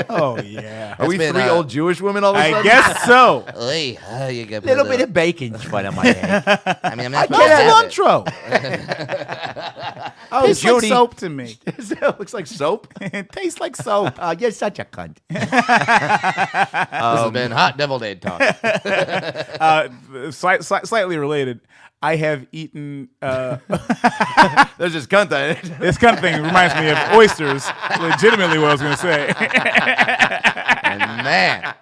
Oh, yeah. Are we been, three old Jewish women all of a sudden? I guess so. Hey, you got Little bit of bacon's fun on my egg. I mean, I'm not What's gonna have it. cilantro? Oh, Tastes it's like like soap to me. It looks like soap. It tastes like soap. You're such a cunt. This has been Hot Deviled Egg Talk. Slightly related. I have eaten. There's this cunt in it. This kind of thing reminds me of oysters. Legitimately, what I was going to say. And man,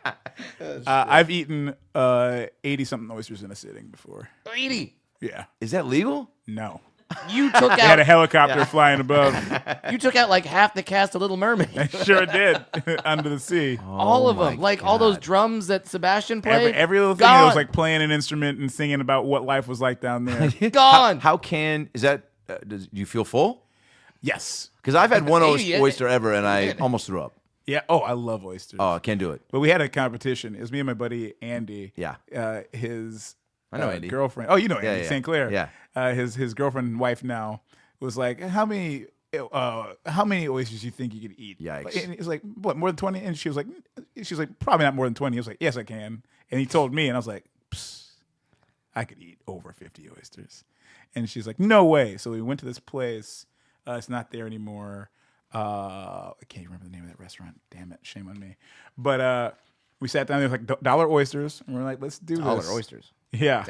I've eaten 80-something oysters in a sitting before. 80. Yeah. Is that legal? No. You took I had a out. helicopter flying above. You took out like half the cast of Little Mermaid. Sure did. Under the sea. All of my them, like all those God. drums that Sebastian played. Every little thing that was gone. like playing an instrument and singing about what life was like down there. Gone. How can is that? Do you feel full? Yes. Because I've had one Maybe, oyster ever, and I almost threw up. Yeah. Oh, I love oysters. Oh, I can't do it. But we had a competition. It was me and my buddy Andy. Yeah. His I know Andy. girlfriend. Oh, you know Andy yeah. St. Clair. Yeah. His girlfriend and wife now was like, how many oysters do you think you could eat? Yikes. And he's like, what, more than 20? And she was like, probably not more than 20. He was like, yes, I can. And he told me, and I was like, psst, I could eat over 50 oysters. And she's like, no way. So we went to this place. It's not there anymore. I can't remember the name of that restaurant. Damn it. Shame on me. But we sat down there with like dollar oysters, and we're like, let's do Dollar this. oysters. Yeah.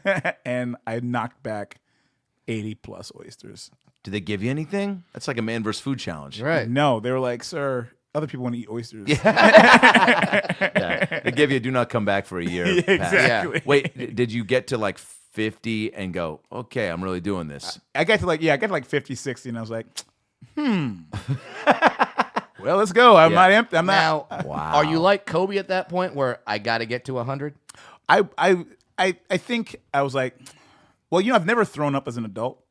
Damn. And I knocked back 80 plus oysters. Do they give you anything? That's like a man versus food challenge. Right. No, they were like, sir, other people want to eat oysters. Yeah. They give you a do not come back for a year. Yeah, pass. exactly. Wait, did you get to like 50 and go, okay, I'm really doing this? I got to like 50, 60, and I was like, well, let's go. I'm not empty. I'm Now, not. Wow. are you like Kobe at that point where I got to get to 100? I think I was like, well, I've never thrown up as an adult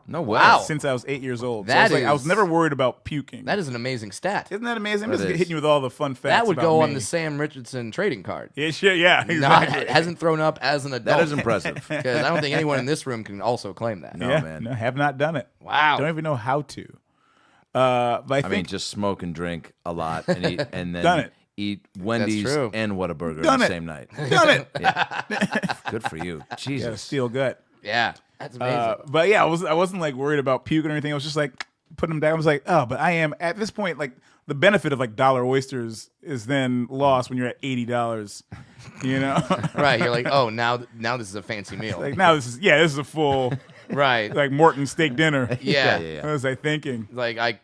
No way. Wow. since I was 8 years old. That so I was is- never worried about puking. That is an amazing stat. Isn't that amazing? I'm That just is. hitting you with all the fun facts. That would about go me. on the Sam Richardson trading card. Yeah, shit, yeah, Not, exactly. hasn't thrown up as an adult. That is impressive. Because I don't think anyone in this room can also claim that. No, yeah, man. No, have not done it. Wow. Don't even know how to. But I I think mean, just smoke and drink a lot and eat, and then Done it. eat Wendy's true. and Whataburger Done the it. same night. done it. Good for you. Got a Jesus. steel gut. Yeah. That's amazing. But yeah, I wasn't like worried about puking or anything. I was just like putting them down. I was like, oh, but I am at this point like the benefit of like dollar oysters is then lost when you're at $80. You know, Right. You're like, oh, now this is a fancy meal. like now this is a full Right. like Morton steak dinner. Yeah. Yeah. What was I thinking? Like I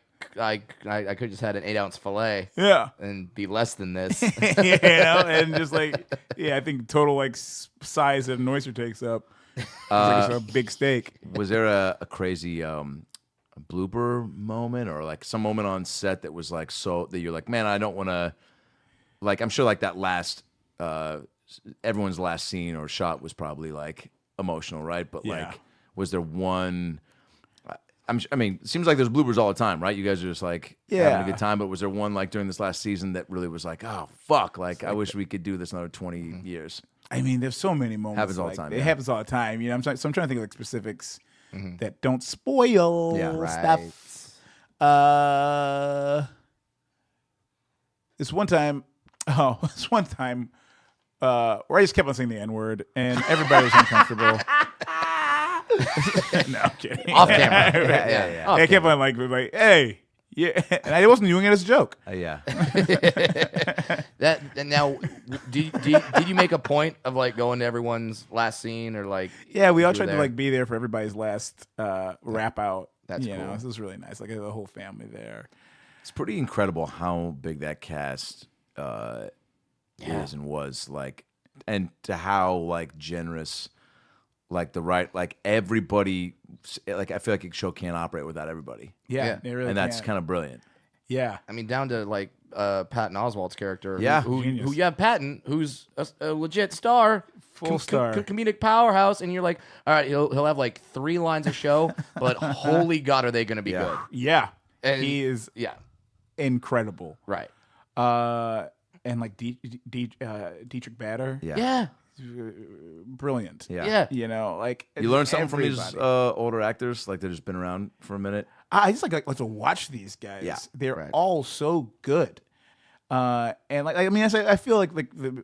could have just had an 8-ounce fillet Yeah. and be less than this. And just like I think total like size that an oyster takes up. It's like it's a big steak. Was there a crazy blooper moment or like some moment on set that was like so that you're like, man, I don't want to, like, I'm sure like that last, everyone's last scene or shot was probably like emotional, right? But Yeah. like, was there one? I mean, it seems like there's bloopers all the time, right? You guys are just like having Yeah. a good time. But was there one like during this last season that really was like, oh fuck, like I wish we could do this another 20 years? I mean, there's so many moments. Happens all the like, time, It yeah. happens all the time. You know, so I'm trying to think of like specifics that don't spoil Yeah. stuff. This one time where I just kept on saying the N-word and everybody was uncomfortable. No, I'm kidding. Off camera. Yeah. Off I kept camera. on like, hey, yeah, and I wasn't doing it as a joke. Yeah. That and now, did you make a point of like going to everyone's last scene or like? Yeah, we all you tried were to there? like be there for everybody's last wrap out. That's you know, cool. this was really nice. Like the whole family there. It's pretty incredible how big that cast is and was like, and to how like generous, like like everybody, like I feel like a show can't operate without everybody, Yeah. They really and that's can. kind of brilliant. Yeah. I mean, down to like Patton Oswalt's character. Yeah. who Genius. you have Patton, who's a legit star, Full star. comedic powerhouse, and you're like, all right, he'll have like 3 lines of show, but holy God, are they going to be Yeah. good? Yeah. And He is yeah, incredible. right. And like Dietrich Bader. Yeah. Yeah, brilliant. Yeah. You know, like You learn something from these everybody. older actors, like they've just been around for a minute. I just like to watch these guys. Yeah, They're right. all so good. And like I mean, I feel like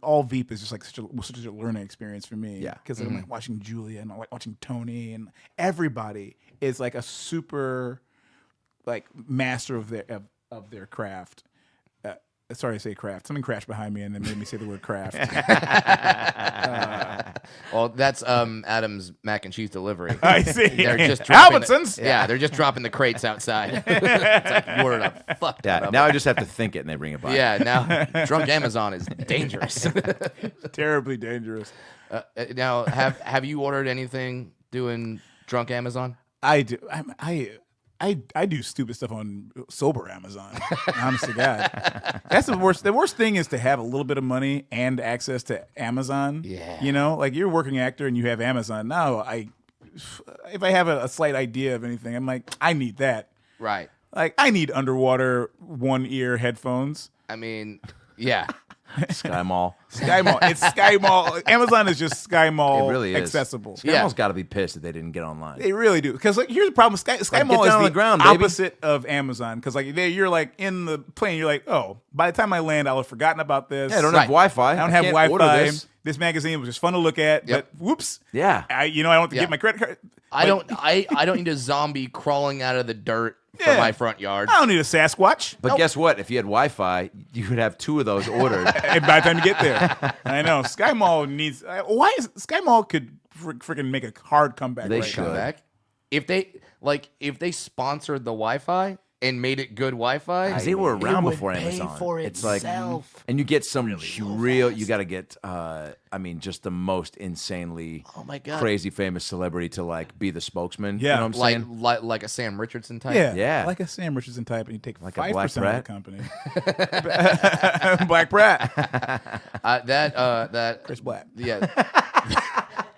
all Veep is just like such a learning experience for me. Yeah. because I'm like watching Julia and I'm like watching Tony and everybody is like a super like master of their craft. Sorry to say craft. Something crashed behind me and then made me say the word craft. Well, that's Adam's mac and cheese delivery. I see. They're just dropping Albertsons. Yeah, they're just dropping the crates outside. It's like you ordered a fuck ton Yeah, of now it. I just have to think it and they bring it by. Yeah, now drunk Amazon is dangerous. Terribly dangerous. Now, have you ordered anything doing drunk Amazon? I do. I do stupid stuff on sober Amazon. Honest to God, that's the worst. The worst thing is to have a little bit of money and access to Amazon. Yeah. You know, like you're a working actor and you have Amazon. Now, if I have a slight idea of anything, I'm like, I need that. Right. Like, I need underwater one-ear headphones. I mean, yeah. Sky Mall. Sky Mall. It's Sky Mall. Amazon is just Sky Mall It really is accessible. Sky Yeah. Mall's got to be pissed that they didn't get online. They really do. Because like, here's the problem: Sky Like, Mall get is down on the the ground, baby. opposite of Amazon. Because like, you're like in the plane, you're like, oh, by the time I land, I'll have forgotten about this. Yeah, I don't Right. have Wi-Fi. I don't have can't order Wi-Fi. this. This magazine was just fun to look at, Yep. but whoops. Yeah. I don't have to Yeah. get my credit card. I don't need a zombie crawling out of the dirt Yeah. from my front yard. I don't need a Sasquatch. But guess what? If you had Wi-Fi, you could have 2 of those ordered. And by the time you get there, I know Sky Mall needs. Why is Sky Mall could freaking make a hard comeback? They right should. now. Back. If they sponsored the Wi-Fi and made it good Wi-Fi, 'Cause they were it around would before pay Amazon. for It's like, itself. and you get some real. You got to get. I mean, just the most insanely Oh my God. crazy famous celebrity to like be the spokesman. Yeah. You know what I'm saying? like a Sam Richardson type. Yeah, Yeah. like a Sam Richardson type, and you take Like a 5% Black of the Brat? company. Black Brat, That Chris Black. yeah.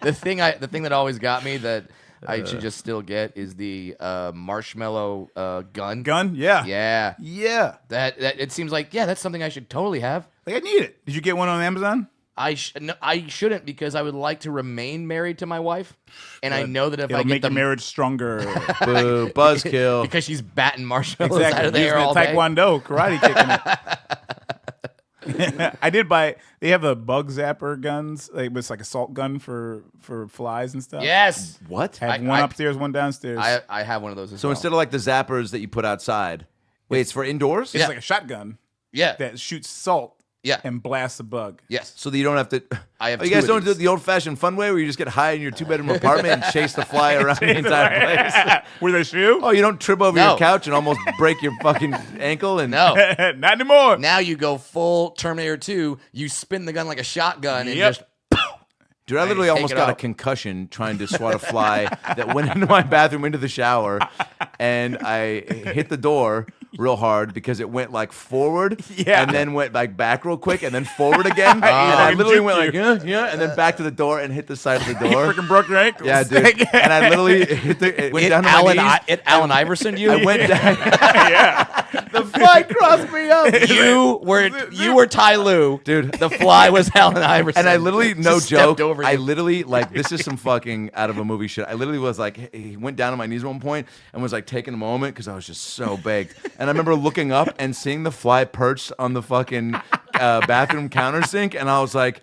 the thing that always got me that I should just still get is the marshmallow gun. Gun, yeah, Yeah. That it seems like that's something I should totally have. Like I need it. Did you get one on Amazon? I shouldn't because I would like to remain married to my wife, and I know that if It'll I get make the your marriage stronger. Boo, buzzkill. because she's batting marshmallows out Exactly. of the air Using all the day. Taekwondo, karate kicking it. I did buy. They have the bug zapper guns. Like it's like a salt gun for flies and stuff. Yes, What? I have I- one I- upstairs, one downstairs. I have one of those as So well. instead of like the zappers that you put outside, wait, it's for indoors. it's Yeah. like a shotgun yeah, that shoots salt. Yeah. and blasts a bug. yes. So that you don't have to. I have Oh, you two guys of don't do it these. the old-fashioned fun way, where you just get high in your 2-bedroom apartment and chase the fly around the entire place. With a shoe? Oh, you don't trip over No. your couch and almost break your fucking ankle and No. Not anymore. Now you go full Terminator 2. You spin the gun like a shotgun and Yep. just Dude, I literally take almost it got a out. concussion trying to swat a fly that went into my bathroom, into the shower, and I hit the door real hard because it went like forward, Yeah. and then went like back real quick, and then forward again, and I fucking literally juked went like you. yeah, and then back to the door and hit the side of the You door. freaking broke your ankles. Yeah, dude, and I literally hit it went down to my knees. It Allen Iverson you. I went down. Yeah. The fly crossed me up. You were Ty Lue, Dude. The fly was Allen Iverson. And I literally, no Just stepped joke, over I you. literally, like, this is some fucking out of a movie shit. I literally was like, he went down on my knees at one point and was like taking a moment because I was just so baked. And I remember looking up and seeing the fly perched on the fucking bathroom countersink. And I was like,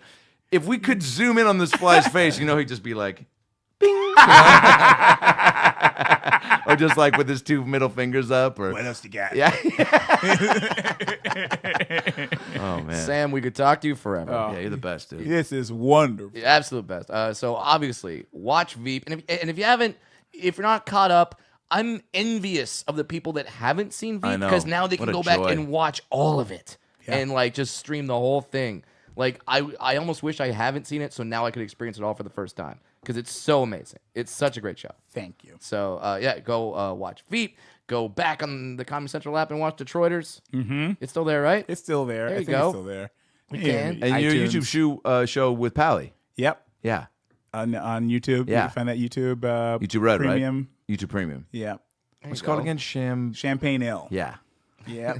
if we could zoom in on this fly's face, he'd just be like, bing. Or just like with his 2 middle fingers up. Or What else you got? yeah. Oh, man. Sam, we could talk to you forever. Yeah, you're the best, dude. This is wonderful. The absolute best. So obviously, watch Veep, and if you haven't, if you're not caught up, I'm envious of the people that haven't seen I Veep know. because now they can What a go back joy. and watch all of it Yeah. and like just stream the whole thing. Like I almost wish I haven't seen it, so now I could experience it all for the first time because it's so amazing. It's such a great show. Thank you. So yeah, go watch Veep. Go back on the Comedy Central app and watch Detroiters. Mm-hmm. It's still there, right? It's still there. There I you think go. it's still there. We Yeah, can. And your iTunes. YouTube show with Pally. Yep. Yeah. On YouTube. Yeah. You can find that YouTube. YouTube Red, Premium. right? YouTube Premium. Yeah. What's it you called go. again? Champagne Ale. Yeah. Yeah.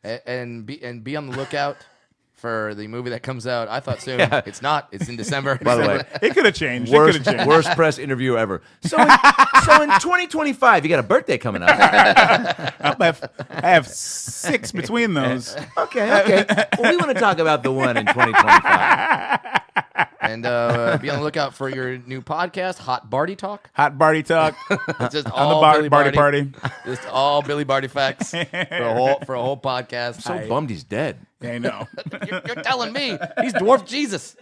And be on the lookout for the movie that comes out. I thought soon. Yeah. It's not. It's in December. By the way, It could have changed. worst press interview ever. So in 2025, you got a birthday coming up. I have 6 between those. Okay. Well, we want to talk about the one in 2025. And be on the lookout for your new podcast, Hot Barty Talk. Hot Barty talk It's just on all the Billy Barty Barty. party. Just all Billy Barty facts for a whole podcast. So bummed he's dead. Yeah, I know. You're telling me he's dwarf Jesus.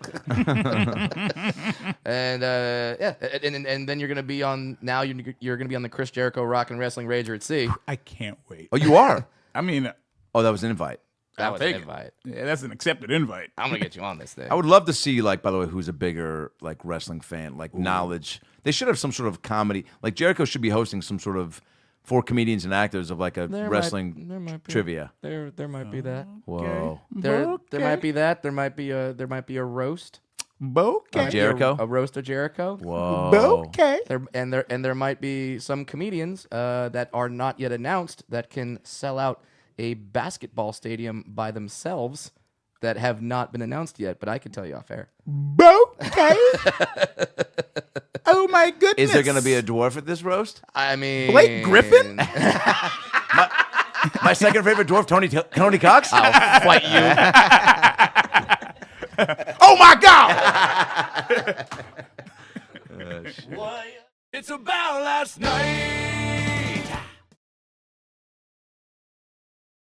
And and then you're gonna be on now. You're gonna be on the Chris Jericho Rock and Wrestling Rager at Sea. I can't wait. Oh, you are? I mean, Oh, that was an invite. That was take an it. invite. yeah, that's an accepted invite. I'm gonna get you on this thing. I would love to see, like, by the way, who's a bigger, like, wrestling fan, like, knowledge. They should have some sort of comedy. Like, Jericho should be hosting some sort of, for comedians and actors, of, like, a wrestling might be, trivia. There might be that. Whoa. There might be that. There might be a roast. Bokeh. Jericho? A roast of Jericho. Whoa. Bokeh. There might be some comedians that are not yet announced that can sell out a basketball stadium by themselves that have not been announced yet, but I can tell you off air. Bokeh. Oh my goodness. Is there going to be a dwarf at this roast? I mean, Blake Griffin? My second favorite dwarf, Tony Cox? I'll fight you. Oh my God! It's about last night.